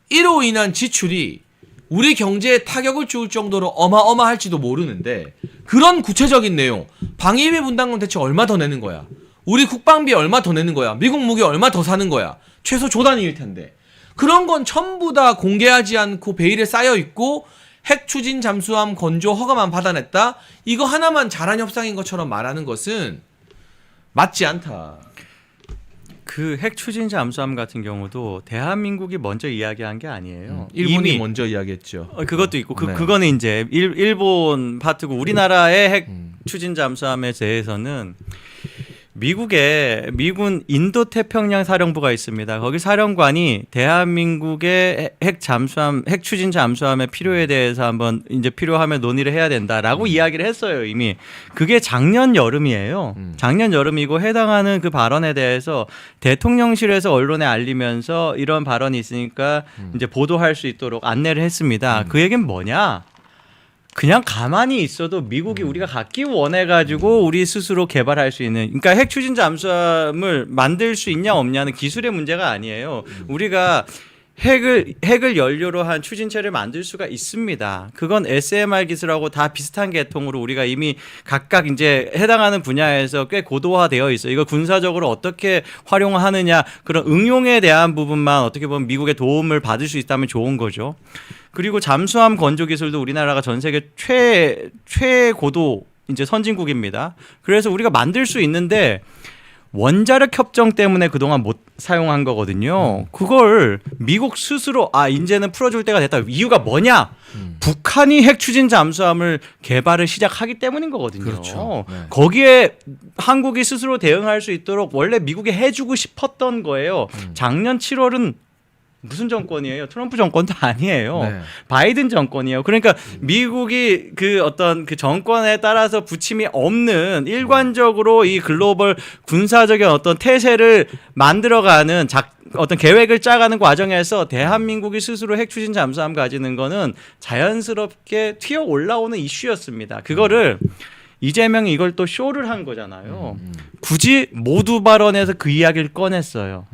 이로 인한 지출이 우리 경제에 타격을 줄 정도로 어마어마할지도 모르는데 그런 구체적인 내용 방위비 분담금 대체 얼마 더 내는 거야? 우리 국방비 얼마 더 내는 거야? 미국 무기 얼마 더 사는 거야? 최소 조 단위일 텐데 그런 건 전부 다 공개하지 않고 베일에 쌓여 있고 핵 추진 잠수함 건조 허가만 받아냈다? 이거 하나만 잘한 협상인 것처럼 말하는 것은 맞지 않다. 그 핵 추진 잠수함 같은 경우도 대한민국이 먼저 이야기한 게 아니에요. 일본이 이미 먼저 이야기했죠. 그것도 있고 네. 그거는 이제 일본 파트고 우리나라의 핵 추진 잠수함에 대해서는 미국에 미군 인도태평양 사령부가 있습니다. 거기 사령관이 대한민국의 핵 추진 잠수함의 필요에 대해서 한번 이제 필요하면 논의를 해야 된다라고 이야기를 했어요. 이미 그게 작년 여름이에요. 작년 여름이고 해당하는 그 발언에 대해서 대통령실에서 언론에 알리면서 이런 발언이 있으니까 이제 보도할 수 있도록 안내를 했습니다. 그 얘기는 뭐냐? 그냥 가만히 있어도 미국이 우리가 갖기 원해가지고 우리 스스로 개발할 수 있는, 그러니까 핵 추진 잠수함을 만들 수 있냐 없냐는 기술의 문제가 아니에요. 우리가 핵을 연료로 한 추진체를 만들 수가 있습니다. 그건 SMR 기술하고 다 비슷한 계통으로 우리가 이미 각각 이제 해당하는 분야에서 꽤 고도화되어 있어요. 이거 군사적으로 어떻게 활용하느냐, 그런 응용에 대한 부분만 어떻게 보면 미국의 도움을 받을 수 있다면 좋은 거죠. 그리고 잠수함 건조 기술도 우리나라가 전 세계 최고도 이제 선진국입니다. 그래서 우리가 만들 수 있는데 원자력 협정 때문에 그동안 못 사용한 거거든요. 그걸 미국 스스로 이제는 풀어줄 때가 됐다. 이유가 뭐냐? 북한이 핵 추진 잠수함을 개발을 시작하기 때문인 거거든요. 그렇죠. 네. 거기에 한국이 스스로 대응할 수 있도록 원래 미국이 해주고 싶었던 거예요. 작년 7월은 무슨 정권이에요? 트럼프 정권도 아니에요. 네. 바이든 정권이에요. 그러니까 미국이 그 어떤 그 정권에 따라서 부침이 없는 일관적으로 이 글로벌 군사적인 어떤 태세를 만들어가는 어떤 계획을 짜가는 과정에서 대한민국이 스스로 핵 추진 잠수함 가지는 거는 자연스럽게 튀어 올라오는 이슈였습니다. 그거를 이재명이 이걸 또 쇼를 한 거잖아요. 굳이 모두 발언에서 그 이야기를 꺼냈어요.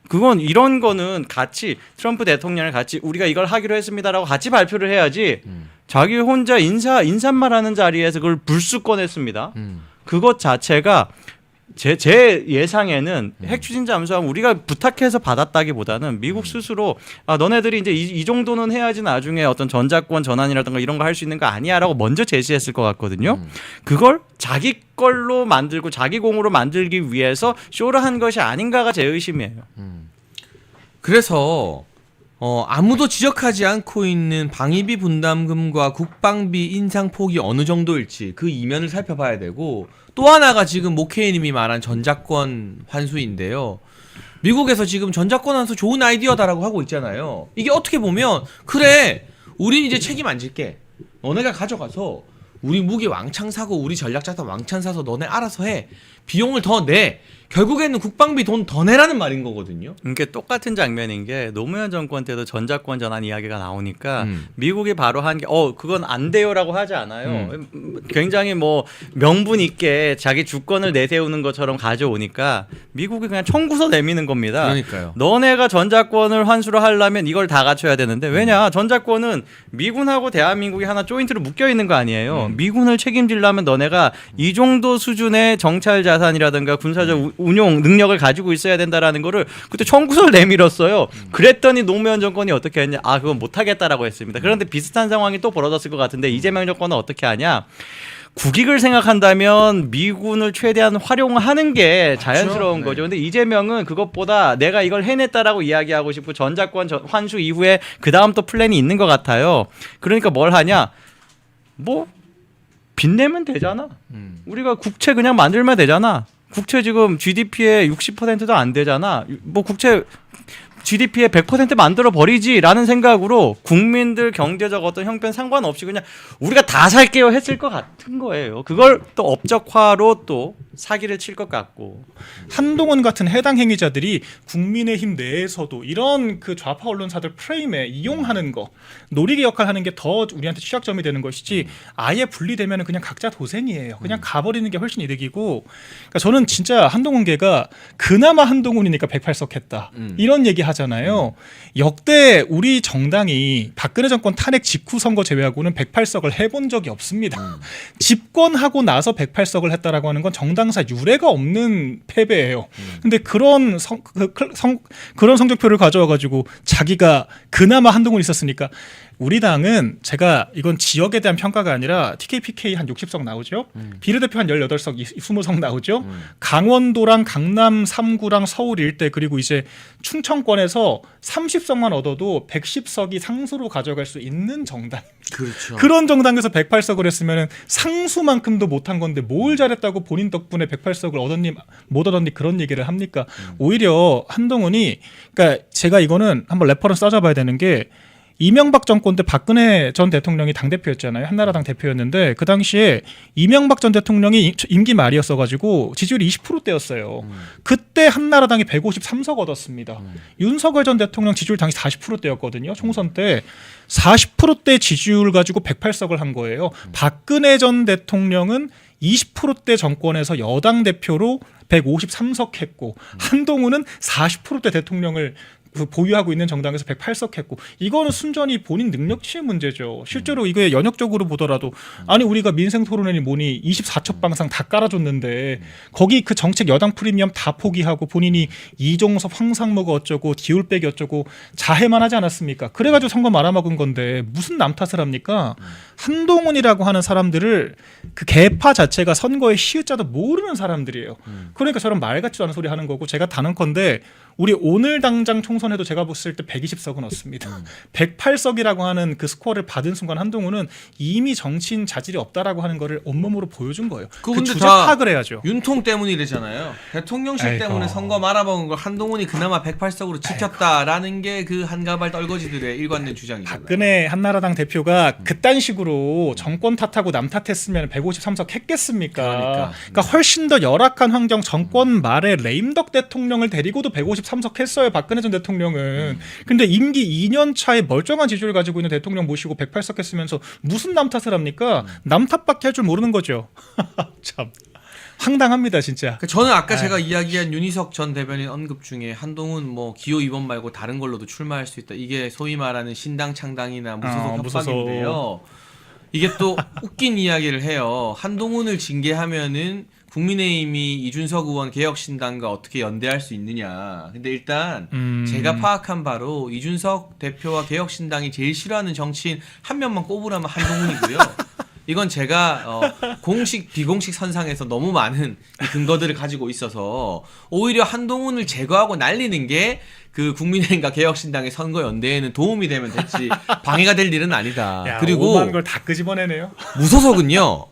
그건 이런 거는 같이 트럼프 대통령을 같이 우리가 이걸 하기로 했습니다라고 같이 발표를 해야지 자기 혼자 인사말하는 자리에서 그걸 불쑥 꺼냈습니다. 그것 자체가 제 예상에는 핵 추진 잠수함 우리가 부탁해서 받았다기보다는 미국 스스로 너네들이 이제 이 정도는 해야지 나중에 어떤 전자권 전환이라든가 이런 거 할 수 있는 거 아니야라고 먼저 제시했을 것 같거든요. 그걸 자기 걸로 만들고 자기 공으로 만들기 위해서 쇼를 한 것이 아닌가가 제 의심이에요. 그래서 아무도 지적하지 않고 있는 방위비 분담금과 국방비 인상 폭이 어느 정도일지 그 이면을 살펴봐야 되고, 또 하나가 지금 모케이님이 말한 전자권 환수인데요. 미국에서 지금 전자권 환수 좋은 아이디어다라고 하고 있잖아요. 이게 어떻게 보면 그래 우린 이제 책임 안 질게, 너네가 가져가서 우리 무기 왕창 사고 우리 전략자산 왕창 사서 너네 알아서 해, 비용을 더 내, 결국에는 국방비 돈 더 내라는 말인 거거든요. 이게 똑같은 장면인 게 노무현 정권 때도 전자권 전환 이야기가 나오니까 미국이 바로 한 게 그건 안 돼요라고 하지 않아요. 굉장히 뭐 명분 있게 자기 주권을 내세우는 것처럼 가져오니까 미국이 그냥 청구서 내미는 겁니다. 그러니까요. 너네가 전자권을 환수를 하려면 이걸 다 갖춰야 되는데, 왜냐? 전자권은 미군하고 대한민국이 하나 조인트로 묶여 있는 거 아니에요. 미군을 책임지려면 너네가 이 정도 수준의 정찰 자산이라든가 군사적 운용 능력을 가지고 있어야 된다라는 거를 그때 청구서를 내밀었어요. 그랬더니 노무현 정권이 어떻게 했냐? 그건 못하겠다라고 했습니다. 그런데 비슷한 상황이 또 벌어졌을 것 같은데 이재명 정권은 어떻게 하냐? 국익을 생각한다면 미군을 최대한 활용하는 게 자연스러운 거죠. 근데 이재명은 그것보다 내가 이걸 해냈다라고 이야기하고 싶고 전자권 환수 이후에 그 다음 또 플랜이 있는 것 같아요. 그러니까 뭘 하냐? 빚 내면 되잖아. 우리가 국채 그냥 만들면 되잖아. 국채 지금 GDP의 60%도 안 되잖아. 국채 GDP의 100% 만들어 버리지라는 생각으로 국민들 경제적 어떤 형편 상관없이 그냥 우리가 다 살게요 했을 것 같은 거예요. 그걸 또 업적화로 또 사기를 칠 것 같고, 한동훈 같은 해당 행위자들이 국민의힘 내에서도 이런 그 좌파 언론사들 프레임에 이용하는 거, 노리개 역할하는 게 더 우리한테 취약점이 되는 것이지, 아예 분리되면 그냥 각자 도생이에요. 그냥 가버리는 게 훨씬 이득이고, 그러니까 저는 진짜 한동훈계가 그나마 한동훈이니까 108석 했다 이런 얘기 하잖아요. 역대 우리 정당이 박근혜 정권 탄핵 직후 선거 제외하고는 108석을 해본 적이 없습니다. 집권하고 나서 108석을 했다라고 하는 건 정당사 유례가 없는 패배예요. 근데 그런 성적표를 가져와가지고 자기가 그나마 한동훈 있었으니까, 우리 당은 제가 이건 지역에 대한 평가가 아니라 TKPK 한 60석 나오죠. 비례대표 한 18석, 20석 나오죠. 강원도랑 강남 3구랑 서울 일대, 그리고 이제 충청권에 정권에서 30석만 얻어도 110석이 상수로 가져갈 수 있는 정당. 그렇죠. 그런 정당에서 108석을 했으면 상수만큼도 못한 건데 뭘 잘했다고 본인 덕분에 108석을 얻었니 못 얻었니 그런 얘기를 합니까? 오히려 한동훈이 그러니까 제가 이거는 한번 레퍼런스 따져봐야 되는 게 이명박 정권 때 박근혜 전 대통령이 당대표였잖아요. 한나라당 대표였는데 그 당시에 이명박 전 대통령이 임기 말이었어가지고 지지율이 20%대였어요. 그때 한나라당이 153석 얻었습니다. 윤석열 전 대통령 지지율 당시 40%대였거든요. 총선 때 40%대 지지율 가지고 108석을 한 거예요. 박근혜 전 대통령은 20%대 정권에서 여당 대표로 153석 했고 한동훈은 40%대 대통령을 보유하고 있는 정당에서 108석 했고 이거는 순전히 본인 능력치의 문제죠. 실제로 이거에 연역적으로 보더라도 아니 우리가 민생 토론회니 뭐니 24첩 방상 다 깔아줬는데 거기 그 정책 여당 프리미엄 다 포기하고 본인이 이종섭 황상무가 어쩌고 디올백이 어쩌고 자해만 하지 않았습니까? 그래가지고 선거 말아먹은 건데 무슨 남 탓을 합니까? 한동훈이라고 하는 사람들을 그 개파 자체가 선거의 시의자도 모르는 사람들이에요. 그러니까 저런 말 같지도 않은 소리 하는 거고 제가 단언컨대 우리 오늘 당장 총선에도 제가 봤을 때 120석은 얻습니다. 108석이라고 하는 그 스코어를 받은 순간 한동훈은 이미 정치인 자질이 없다라고 하는 거를 온몸으로 보여준 거예요. 그 주제 파악을 해야죠. 윤통 때문이래잖아요. 대통령실 아이고. 때문에 선거 말아먹은 걸 한동훈이 그나마 108석으로 지켰다라는 게 그 한가발 떨거지들의 일관된 주장이잖아요. 박근혜 한나라당 대표가 그딴 식으로 정권 탓하고 남 탓했으면 153석 했겠습니까? 그러니까 훨씬 더 열악한 환경 정권 말에 레임덕 대통령을 데리고도 153석 했어요. 박근혜 전 대통령은. 근데 임기 2년 차에 멀쩡한 지지율 가지고 있는 대통령 모시고 108석 했으면서 무슨 남 탓을 합니까? 남 탓밖에 할 줄 모르는 거죠. 참. 황당합니다 진짜. 저는 아까 제가 이야기한 윤희석 전 대변인 언급 중에 한동훈 뭐 기호 2번 말고 다른 걸로도 출마할 수 있다. 이게 소위 말하는 신당 창당이나 무소속 협박인데요. 이게 또 웃긴 이야기를 해요. 한동훈을 징계하면은 국민의힘이 이준석 의원 개혁신당과 어떻게 연대할 수 있느냐. 근데 일단 제가 파악한 바로 이준석 대표와 개혁신당이 제일 싫어하는 정치인 한 명만 꼽으라면 한동훈이고요. 이건 제가 공식 비공식 선상에서 너무 많은 이 근거들을 가지고 있어서 오히려 한동훈을 제거하고 날리는 게 그 국민의힘과 개혁신당의 선거 연대에는 도움이 되면 됐지 방해가 될 일은 아니다. 야, 그리고 오만 걸 다 끄집어내네요. 무소속은요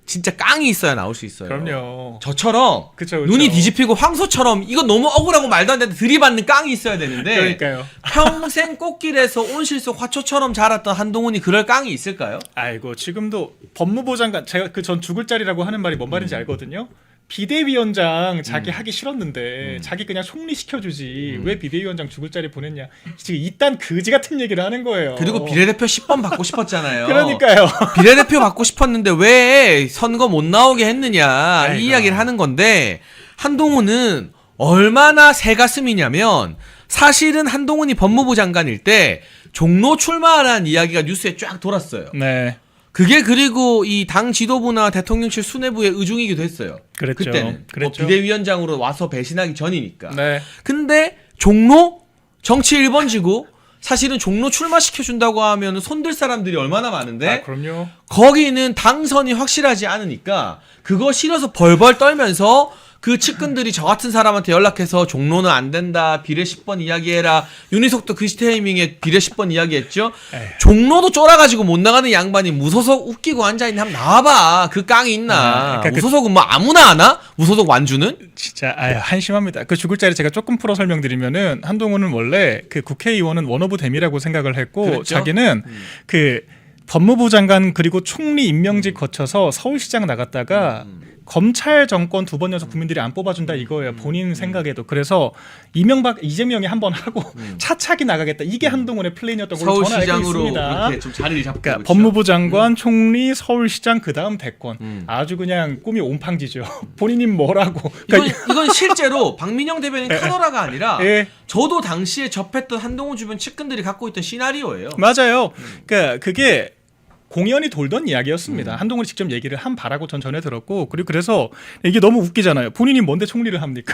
진짜 깡이 있어야 나올 수 있어요. 그럼요. 저처럼 그쵸. 눈이 뒤집히고 황소처럼 이거 너무 억울하고 말도 안 되는데 들이받는 깡이 있어야 되는데 그러니까요. 평생 꽃길에서 온실 속 화초처럼 자랐던 한동훈이 그럴 깡이 있을까요? 아이고 지금도 법무부 장관 제가 그 전 죽을 자리라고 하는 말이 뭔 말인지 알거든요. 비대위원장 자기 하기 싫었는데 자기 그냥 총리 시켜주지 왜 비대위원장 죽을 자리 보냈냐 지금 이딴 그지 같은 얘기를 하는 거예요. 그리고 비례대표 10번 받고 싶었잖아요. 그러니까요. 비례대표 받고 싶었는데 왜 선거 못 나오게 했느냐 아이고. 이 이야기를 하는 건데 한동훈은 얼마나 새 가슴이냐면 사실은 한동훈이 법무부 장관일 때 종로 출마라는 이야기가 뉴스에 쫙 돌았어요. 네. 그게 그리고 이 당 지도부나 대통령실 수뇌부의 의중이기도 했어요. 그랬죠. 그때는 그랬죠. 뭐 비대위원장으로 와서 배신하기 전이니까. 네. 근데 종로 정치 1번지고 사실은 종로 출마시켜준다고 하면 손들 사람들이 얼마나 많은데 아, 그럼요. 거기는 당선이 확실하지 않으니까 그거 싫어서 벌벌 떨면서 그 측근들이 저 같은 사람한테 연락해서 종로는 안 된다. 비례 10번 이야기해라. 윤희석도 그 타이밍에 비례 10번 이야기했죠. 에휴. 종로도 쫄아가지고 못 나가는 양반이 무소속 웃기고 앉아있는 한번 나와봐. 그 깡이 있나. 그러니까 무소속은 뭐 아무나 하나? 무소속 완주는? 진짜 한심합니다. 그 죽을 자리 제가 조금 풀어 설명드리면은 한동훈은 원래 그 국회의원은 원오브 댐이라고 생각을 했고 그랬죠? 자기는 그 법무부 장관 그리고 총리 임명직 거쳐서 서울시장 나갔다가 검찰 정권 2번 연속 국민들이 안 뽑아준다 이거예요. 본인 생각에도. 그래서 이재명이 한 번 하고 차차기 나가겠다. 이게 한동훈의 플랜이었던 걸로 저는 알고 서울시장으로 있습니다. 이렇게 좀 자리를 잡고 그러니까 그렇죠? 법무부 장관, 총리, 서울시장 그다음 대권. 아주 그냥 꿈이 온팡지죠. 본인이 뭐라고. 그러니까 이건 실제로 박민영 대변인 카더라가 아니라 예. 저도 당시에 접했던 한동훈 주변 측근들이 갖고 있던 시나리오예요. 맞아요. 그러니까 그게 공연이 돌던 이야기였습니다. 한동훈이 직접 얘기를 한 바라고 전 전에 들었고 그리고 그래서 이게 너무 웃기잖아요. 본인이 뭔데 총리를 합니까?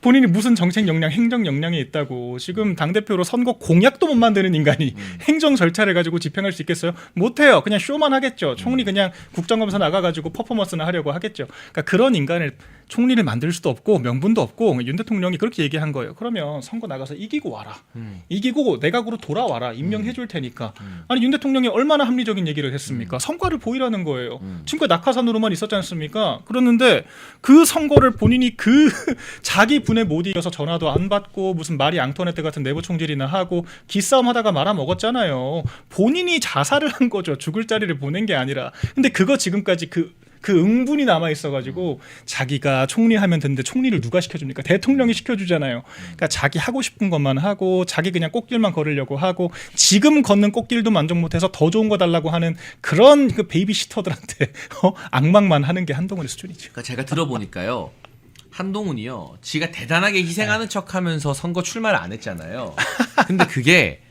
본인이 무슨 정책 역량, 행정 역량이 있다고 지금 당대표로 선거 공약도 못 만드는 인간이 행정 절차를 가지고 집행할 수 있겠어요? 못해요. 그냥 쇼만 하겠죠. 총리 그냥 국정감사 나가가지고 퍼포먼스나 하려고 하겠죠. 그러니까 그런 인간을 총리를 만들 수도 없고 명분도 없고 윤 대통령이 그렇게 얘기한 거예요. 그러면 선거 나가서 이기고 와라. 이기고 내각으로 돌아와라. 임명해 줄 테니까. 아니 윤 대통령이 얼마나 합리적인 얘기를 했습니까? 성과를 보이라는 거예요. 지금까지 낙하산으로만 있었지 않습니까? 그랬는데 그 선거를 본인이 그 자기 분에 못 이겨서 전화도 안 받고 무슨 마리 앙토네트 같은 내부 총질이나 하고 기싸움 하다가 말아먹었잖아요. 본인이 자살을 한 거죠. 죽을 자리를 보낸 게 아니라. 근데 그거 지금까지 그 응분이 남아 있어가지고 자기가 총리하면 되는데 총리를 누가 시켜줍니까? 대통령이 시켜주잖아요. 그러니까 자기 하고 싶은 것만 하고 자기 그냥 꽃길만 걸으려고 하고 지금 걷는 꽃길도 만족 못해서 더 좋은 거 달라고 하는 그런 그 베이비시터들한테 악망만 하는 게 한동훈의 수준이죠. 그러니까 제가 들어보니까요. 한동훈이요. 지가 대단하게 희생하는 척하면서 선거 출마를 안 했잖아요. 근데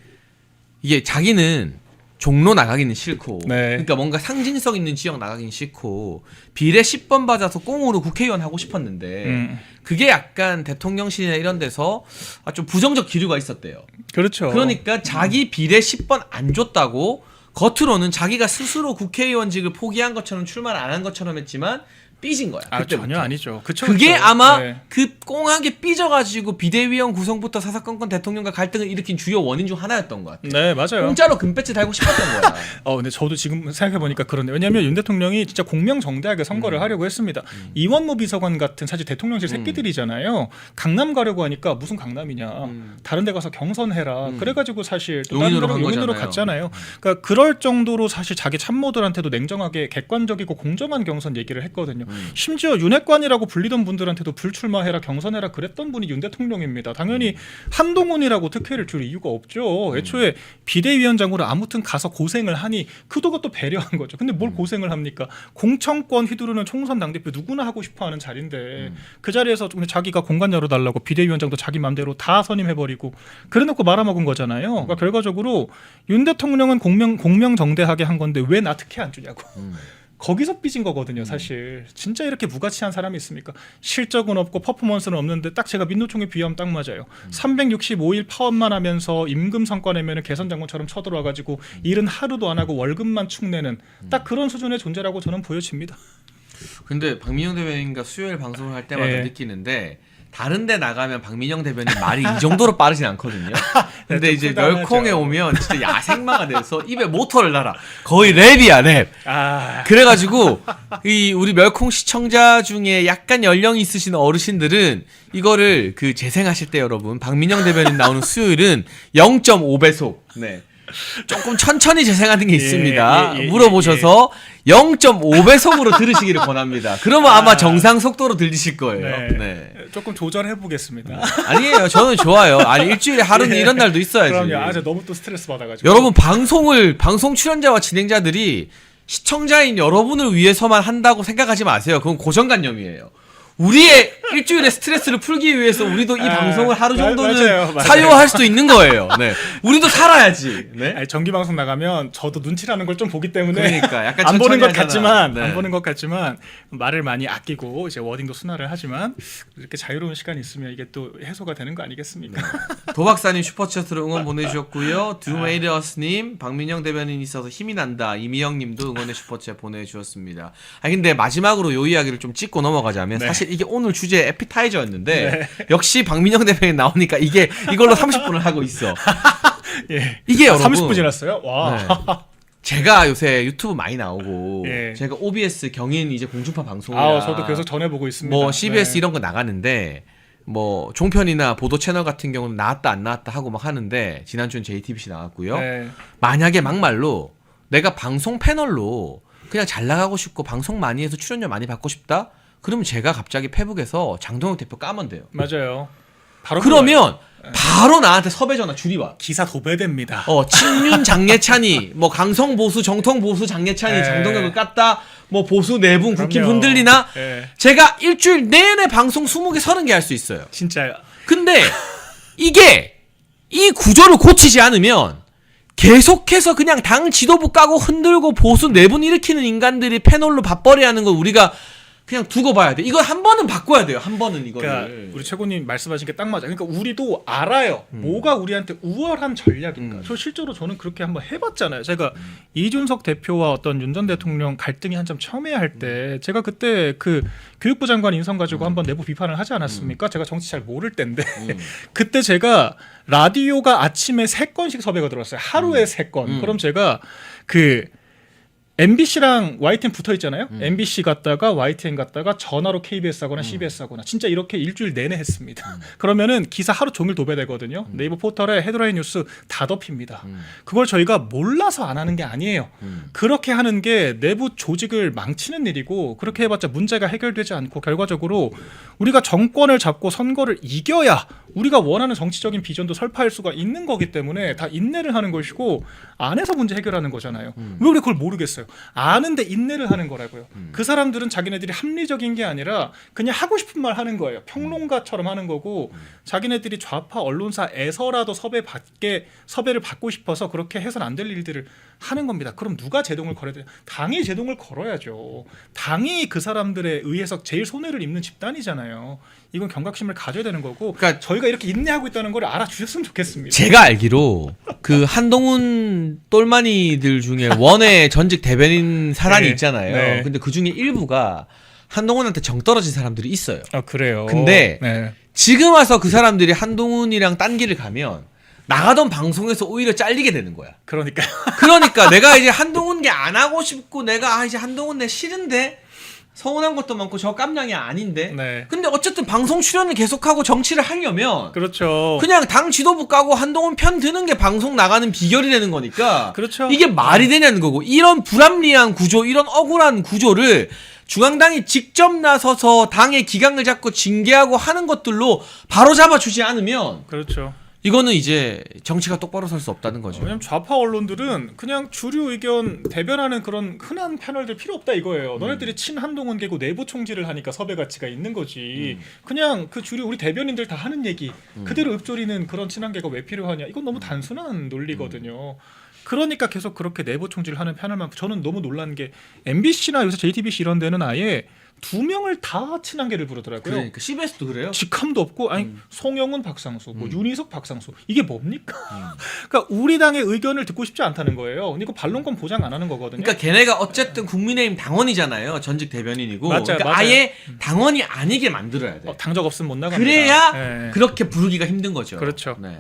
이게 자기는 종로 나가기는 싫고 네. 그러니까 뭔가 상징성 있는 지역 나가기는 싫고 비례 10번 받아서 꽁으로 국회의원 하고 싶었는데 그게 약간 대통령실이나 이런 데서 좀 부정적 기류가 있었대요. 그렇죠. 그러니까 자기 비례 10번 안 줬다고 겉으로는 자기가 스스로 국회의원직을 포기한 것처럼 출마를 안 한 것처럼 했지만 삐진 거야. 그때부터. 전혀 아니죠. 그쵸, 그게 그쵸. 아마 네. 그 꽁하게 삐져가지고 비대위원 구성부터 사사건건 대통령과 갈등을 일으킨 주요 원인 중 하나였던 것 같아요. 네, 맞아요. 공짜로 금배지 달고 싶었던 거야. 근데 저도 지금 생각해보니까 그러네요. 왜냐하면 윤 대통령이 진짜 공명정대하게 선거를 하려고 했습니다. 이원모 비서관 같은 사실 대통령실 새끼들이잖아요. 강남 가려고 하니까 무슨 강남이냐. 다른 데 가서 경선해라. 그래가지고 사실 또 다른 용인으로 데로 간 용인으로 거잖아요. 갔잖아요. 그러니까 그럴 정도로 사실 자기 참모들한테도 냉정하게 객관적이고 공정한 경선 얘기를 했거든요. 심지어 윤핵관이라고 불리던 분들한테도 불출마해라 경선해라 그랬던 분이 윤 대통령입니다. 당연히 한동훈이라고 특혜를 줄 이유가 없죠. 애초에 비대위원장으로 아무튼 가서 고생을 하니 그것도 배려한 거죠. 근데 뭘 고생을 합니까? 공천권 휘두르는 총선 당대표 누구나 하고 싶어하는 자리인데 그 자리에서 근데 자기가 공간 열어달라고 비대위원장도 자기 맘대로 다 선임해버리고 그래놓고 말아먹은 거잖아요. 그러니까 결과적으로 윤 대통령은 공명정대하게 한 건데 왜 나 특혜 안 주냐고. 거기서 삐진 거거든요, 사실. 진짜 이렇게 무가치한 사람이 있습니까? 실적은 없고 퍼포먼스는 없는데 딱 제가 민노총에 비하면 딱 맞아요. 365일 파업만 하면서 임금 성과 내면은 개선 장군처럼 쳐들어와가지고 일은 하루도 안 하고 월급만 축 내는 딱 그런 수준의 존재라고 저는 보여집니다. 근데 박민영 대변인과 수요일 방송을 할 때마다 예. 느끼는데 다른 데 나가면 박민영 대변인 말이 이 정도로 빠르진 않거든요. 근데 좀 이제 불단하죠. 멸콩에 오면 진짜 야생마가 돼서 입에 모터를 달아. 거의 랩이야, 랩. 그래가지고 우리 멸콩 시청자 중에 약간 연령이 있으신 어르신들은 이거를 그 재생하실 때 여러분 박민영 대변인 나오는 수요일은 0.5배속. 네. 조금 천천히 재생하는 게 있습니다. 물어보셔서 0.5배속으로 들으시기를 권합니다. 그러면 아마 정상 속도로 들리실 거예요. 네. 조금 조절해 보겠습니다. 아니에요. 저는 좋아요. 아니 일주일에 하루는 이런 날도 있어야지. 그럼요. 제가 너무 또 스트레스 받아가지고. 여러분 방송 출연자와 진행자들이 시청자인 여러분을 위해서만 한다고 생각하지 마세요. 그건 고정관념이에요. 우리의 일주일의 스트레스를 풀기 위해서 우리도 이 방송을 하루 정도는 맞아요. 사유할 수도 있는 거예요. 네. 우리도 살아야지. 네. 아니, 정기 방송 나가면 저도 눈치라는 걸 좀 보기 때문에 그러니까 약간 안 보는 것 천천히 하잖아. 같지만 네. 안 보는 것 같지만 말을 많이 아끼고 이제 워딩도 순화를 하지만 이렇게 자유로운 시간이 있으면 이게 또 해소가 되는 거 아니겠습니까? 도박사님 슈퍼챗으로 응원 보내주셨고요. 두메이리어스님 박민영 대변인 있어서 힘이 난다. 이미영님도 응원의 슈퍼챗 보내주셨습니다. 근데 마지막으로 요 이야기를 좀 짚고 넘어가자면 네. 사실 이게 오늘 주제 에피타이저였는데 역시 박민영 대변인 나오니까 이걸로 30분을 하고 있어. 예. 이게 여러분 30분 지났어요? 와. 네. 제가 요새 유튜브 많이 나오고 예. 제가 OBS 경인 이제 공중파 방송이라 저도 계속 전해보고 있습니다. 뭐 CBS 네. 이런 거 나가는데 뭐 종편이나 보도 채널 같은 경우는 나왔다 안 나왔다 하고 막 하는데 지난주엔 JTBC 나왔고요. 네. 만약에 막말로 내가 방송 패널로 그냥 잘 나가고 싶고 방송 많이 해서 출연료 많이 받고 싶다? 그러면 제가 갑자기 페북에서 장동혁 대표 까면 돼요. 맞아요. 바로 그러면 바로 나한테 섭외 전화 줄이 와. 기사 도배됩니다. 친윤 장례찬이 뭐 강성 보수 정통 보수 장례찬이 예. 장동혁을 깠다. 뭐 보수 내분 국힘 그럼요. 흔들리나? 예. 제가 일주일 내내 방송 20개 30개 할 수 있어요. 진짜요. 근데 이게 이 구조를 고치지 않으면 계속해서 그냥 당 지도부 까고 흔들고 보수 내분 일으키는 인간들이 패널로 밥벌이 하는 걸 우리가 그냥 두고 봐야 돼. 이거 한 번은 바꿔야 돼요. 한 번은 이거를. 그러니까 우리 최고님 말씀하신 게 딱 맞아. 그러니까 우리도 알아요. 뭐가 우리한테 우월한 전략인가. 저 실제로 저는 그렇게 한번 해봤잖아요. 제가 이준석 대표와 어떤 윤 전 대통령 갈등이 한참 첨예할 때 제가 그때 그 교육부 장관 인선 가지고 한번 내부 비판을 하지 않았습니까? 제가 정치 잘 모를 때인데 그때 제가 라디오가 아침에 3건씩 섭외가 들어왔어요. 하루에 3건. 그럼 제가 그 MBC랑 YTN 붙어 있잖아요. MBC 갔다가 YTN 갔다가 전화로 KBS 하거나 CBS 하거나 진짜 이렇게 일주일 내내 했습니다. 그러면은 기사 하루 종일 도배되거든요. 네이버 포털에 헤드라인 뉴스 다 덮입니다. 그걸 저희가 몰라서 안 하는 게 아니에요. 그렇게 하는 게 내부 조직을 망치는 일이고 그렇게 해봤자 문제가 해결되지 않고 결과적으로 우리가 정권을 잡고 선거를 이겨야 우리가 원하는 정치적인 비전도 설파할 수가 있는 거기 때문에 다 인내를 하는 것이고 안에서 문제 해결하는 거잖아요. 왜 우리 그걸 모르겠어요? 아는데 인내를 하는 거라고요. 그 사람들은 자기네들이 합리적인 게 아니라 그냥 하고 싶은 말 하는 거예요. 평론가처럼 하는 거고 자기네들이 좌파 언론사에서라도 섭외를 받고 싶어서 그렇게 해서는 안 될 일들을 하는 겁니다. 그럼 누가 제동을 걸어야 돼요? 당이 제동을 걸어야죠. 당이 그 사람들에 의해서 제일 손해를 입는 집단이잖아요. 이건 경각심을 가져야 되는 거고 그러니까 저희가 이렇게 인내하고 있다는 걸 알아주셨으면 좋겠습니다. 제가 알기로 그 한동훈 똘마니들 중에 원외 전직 대변인 사단이 네. 있잖아요. 네. 근데 그 중에 일부가 한동훈한테 정 떨어진 사람들이 있어요. 아 그래요. 근데 네. 지금 와서 그 사람들이 한동훈이랑 딴 길을 가면 나가던 방송에서 오히려 잘리게 되는 거야. 그러니까요. 그러니까 내가 이제 한동훈 게 안 하고 싶고 내가 이제 한동훈 내 싫은데 서운한 것도 많고 저 깜냥이 아닌데. 네. 근데 어쨌든 방송 출연을 계속하고 정치를 하려면 그렇죠. 그냥 당 지도부 까고 한동훈 편 드는 게 방송 나가는 비결이 되는 거니까 그렇죠. 이게 말이 되냐는 거고 이런 불합리한 구조 이런 억울한 구조를 중앙당이 직접 나서서 당의 기강을 잡고 징계하고 하는 것들로 바로 잡아주지 않으면 그렇죠. 이거는 이제 정치가 똑바로 설 수 없다는 거죠. 왜냐면 좌파 언론들은 그냥 주류 의견 대변하는 그런 흔한 패널들 필요 없다 이거예요. 너네들이 친 한동훈계고 내부 총질을 하니까 섭외 가치가 있는 거지. 그냥 그 주류 우리 대변인들 다 하는 얘기 그대로 읊조리는 그런 친한계가 왜 필요하냐. 이건 너무 단순한 논리거든요. 그러니까 계속 그렇게 내부 총질을 하는 패널만 저는 너무 놀란 게 MBC나 요새 JTBC 이런 데는 아예 2명을 다 친한계를 부르더라고요. 그러니까 CBS도 그래요. 직함도 없고 아니 송영훈 박상수 뭐 윤희석 박상수 이게 뭡니까? 그러니까 우리 당의 의견을 듣고 싶지 않다는 거예요. 근데 이거 반론권 보장 안 하는 거거든요. 그러니까 걔네가 어쨌든 국민의힘 당원이잖아요. 전직 대변인이고. 맞아요, 그러니까 맞아요. 아예 당원이 아니게 만들어야 돼. 당적 없으면 못 나갑니다. 그래야 네. 그렇게 부르기가 힘든 거죠. 그렇죠. 네.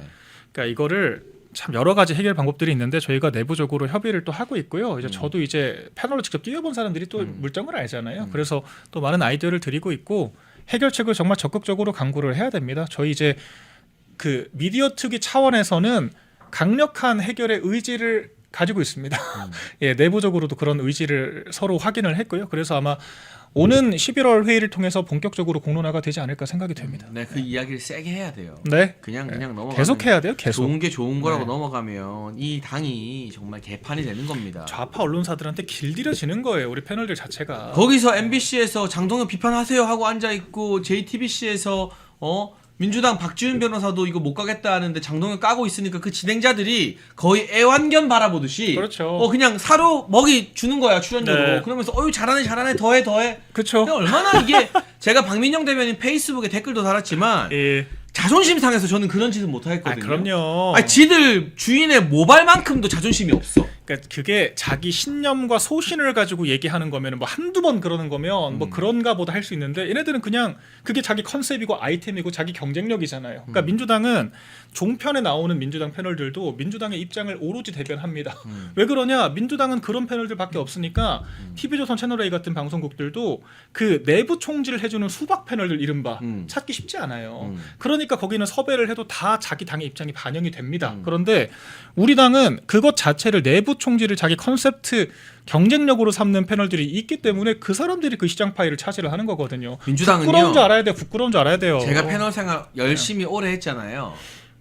그러니까 이거를 참 여러 가지 해결 방법들이 있는데 저희가 내부적으로 협의를 또 하고 있고요. 이제 저도 이제 패널로 직접 뛰어본 사람들이 또 물정을 알잖아요. 그래서 또 많은 아이디어를 드리고 있고 해결책을 정말 적극적으로 강구를 해야 됩니다. 저희 이제 그 미디어 특위 차원에서는 강력한 해결의 의지를 가지고 있습니다. 예, 내부적으로도 그런 의지를 서로 확인을 했고요. 그래서 아마 오는 11월 회의를 통해서 본격적으로 공론화가 되지 않을까 생각이 됩니다. 네, 그 이야기를 세게 해야 돼요. 네. 그냥 넘어가. 계속 해야 돼요. 계속. 좋은 게 좋은 거라고 네. 넘어가면 이 당이 정말 개판이 되는 겁니다. 좌파 언론사들한테 길들여지는 거예요. 우리 패널들 자체가. 거기서 MBC에서 장동혁 비판하세요 하고 앉아 있고 JTBC에서 민주당 박지훈 변호사도 이거 못 가겠다 하는데 장동혁 까고 있으니까 그 진행자들이 거의 애완견 바라보듯이 그렇죠. 그냥 사료 먹이 주는 거야 출연료로. 네. 그러면서 어유 잘하네 더해. 그렇죠. 근데 얼마나 이게 제가 박민영 대변인 페이스북에 댓글도 달았지만 예. 자존심 상해서 저는 그런 짓은 못 하겠거든요. 그럼요. 아니, 지들 주인의 모발만큼도 자존심이 없어. 그러니까 그게 자기 신념과 소신을 가지고 얘기하는 거면 뭐 한두 번 그러는 거면 뭐 그런가 보다 할 수 있는데 얘네들은 그냥 그게 자기 컨셉이고 아이템이고 자기 경쟁력이잖아요. 그러니까 민주당은 종편에 나오는 민주당 패널들도 민주당의 입장을 오로지 대변합니다. 왜 그러냐? 민주당은 그런 패널들밖에 없으니까 TV조선 채널A 같은 방송국들도 그 내부 총질을 해주는 수박 패널들 이른바 찾기 쉽지 않아요. 그러니까 거기는 섭외를 해도 다 자기 당의 입장이 반영이 됩니다. 그런데 우리 당은 그것 자체를 내부 총질을 자기 컨셉트 경쟁력으로 삼는 패널들이 있기 때문에 그 사람들이 그 시장 파이를 차지를 하는 거거든요. 민주당은요. 부끄러운 줄 알아야 돼요. 부끄러운 줄 알아야 돼요. 제가 패널 생활 열심히 오래 했잖아요.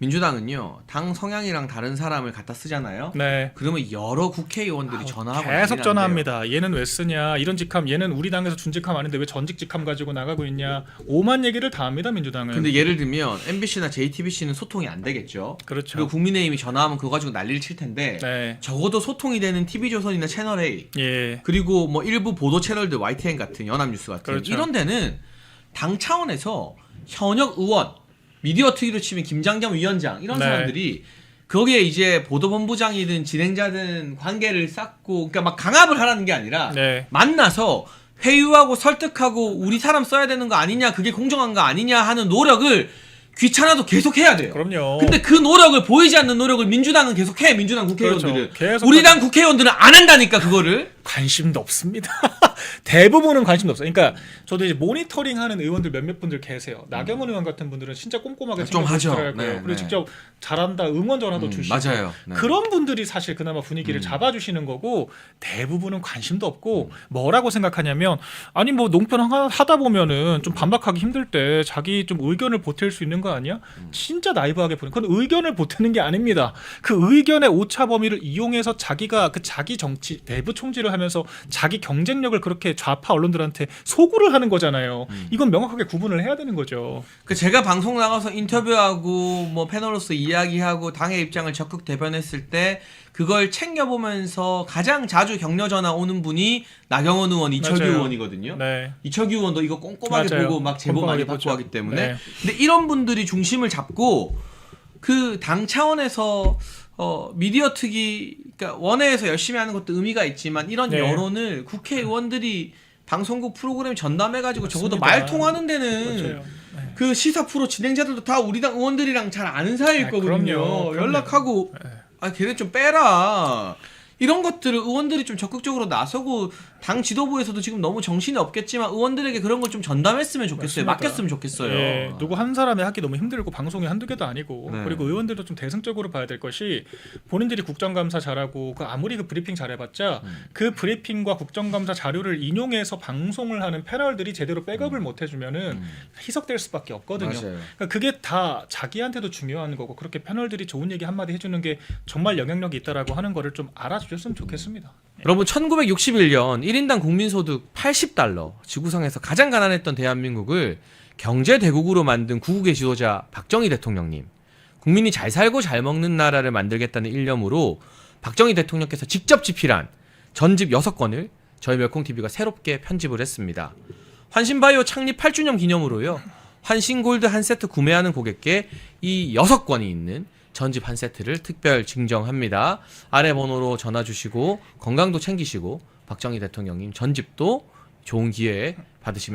민주당은요 당 성향이랑 다른 사람을 갖다 쓰잖아요. 네. 그러면 여러 국회의원들이 전화하고 난리 계속 난대요. 전화합니다. 얘는 왜 쓰냐? 이런 직함, 얘는 우리 당에서 준 직함 아닌데 왜 전직 직함 가지고 나가고 있냐? 오만 얘기를 다 합니다. 민주당은. 근데 예를 들면 MBC나 JTBC는 소통이 안 되겠죠. 그렇죠. 그리고 국민의힘이 전화하면 그거 가지고 난리를 칠 텐데 네. 적어도 소통이 되는 TV조선이나 채널A 예. 그리고 뭐 일부 보도 채널들 YTN 같은 연합뉴스 같은 그렇죠. 이런 데는 당 차원에서 현역 의원 미디어 특위로 치면 김장겸 위원장 이런 네. 사람들이 거기에 이제 보도본부장이든 진행자든 관계를 쌓고 그러니까 막 강압을 하라는 게 아니라 네. 만나서 회유하고 설득하고 우리 사람 써야 되는 거 아니냐 그게 공정한 거 아니냐 하는 노력을 귀찮아도 계속 해야 돼요. 그럼요. 근데 그 노력을 보이지 않는 노력을 민주당은 계속 해. 민주당 국회의원들은. 그렇죠. 계속 우리 당 국회의원들은 안 한다니까 그거를. 관심도 없습니다. 대부분은 관심도 없어요. 그러니까 저도 이제 모니터링하는 의원들 몇몇 분들 계세요. 나경원 의원 같은 분들은 진짜 꼼꼼하게 좀 하죠. 챙겨보시더라고요. 네, 그리고 네. 직접 잘한다 응원 전화도 주시고 맞아요. 네. 그런 분들이 사실 그나마 분위기를 잡아주시는 거고 대부분은 관심도 없고 뭐라고 생각하냐면 아니 뭐 농편 하다 보면은 좀 반박하기 힘들 때 자기 좀 의견을 보탤 수 있는 거 아니야? 진짜 나이브하게 보는 그건 의견을 보태는 게 아닙니다. 그 의견의 오차 범위를 이용해서 자기가 그 자기 정치 내부 총질을 하면서 자기 경쟁력을 그렇게 좌파 언론들한테 소구를 하는 거잖아요. 이건 명확하게 구분을 해야 되는 거죠. 그 제가 방송 나가서 인터뷰하고 뭐 패널로서 이야기하고 당의 입장을 적극 대변했을 때 그걸 챙겨보면서 가장 자주 격려 전화 오는 분이 나경원 의원, 이철규 맞아요. 의원이거든요. 네. 이철규 의원도 이거 꼼꼼하게 맞아요. 보고 막 제보 많이 꼼꼼하게 받고 보죠. 하기 때문에 네. 근데 이런 분들이 중심을 잡고 그 당 차원에서 미디어 특위 그러니까 원회에서 열심히 하는 것도 의미가 있지만 이런 네. 여론을 국회의원들이 방송국 프로그램 전담해가지고 적어도 맞습니다. 말 통하는 데는 맞아요. 네. 그 시사 프로 진행자들도 다 우리 당 의원들이랑 잘 아는 사이일 아, 거거든요. 그럼요. 연락하고 네. 아 걔네 좀 빼라. 이런 것들을 의원들이 좀 적극적으로 나서고 당 지도부에서도 지금 너무 정신이 없겠지만 의원들에게 그런 걸 좀 전담했으면 좋겠어요. 맞습니다. 맡겼으면 좋겠어요. 예, 누구 한 사람이 하기 너무 힘들고 방송이 한두 개도 아니고 네. 그리고 의원들도 좀 대승적으로 봐야 될 것이 본인들이 국정감사 잘하고 그 아무리 그 브리핑 잘해봤자 그 브리핑과 국정감사 자료를 인용해서 방송을 하는 패널들이 제대로 백업을 못 해주면은 희석될 수밖에 없거든요. 맞아요. 그러니까 그게 다 자기한테도 중요한 거고 그렇게 패널들이 좋은 얘기 한마디 해주는 게 정말 영향력이 있다라고 하는 거를 좀 알아주셨으면 좋겠습니다. 여러분 1961년 1인당 국민소득 80달러 지구상에서 가장 가난했던 대한민국을 경제대국으로 만든 구국의 지도자 박정희 대통령님 국민이 잘 살고 잘 먹는 나라를 만들겠다는 일념으로 박정희 대통령께서 직접 집필한 전집 6권을 저희 멸콩TV가 새롭게 편집을 했습니다. 환신바이오 창립 8주년 기념으로요. 환신골드 한 세트 구매하는 고객께 이 6권이 있는 전집 한 세트를 특별 증정합니다. 아래 번호로 전화 주시고 건강도 챙기시고 박정희 대통령님 전집도 좋은 기회에 받으시면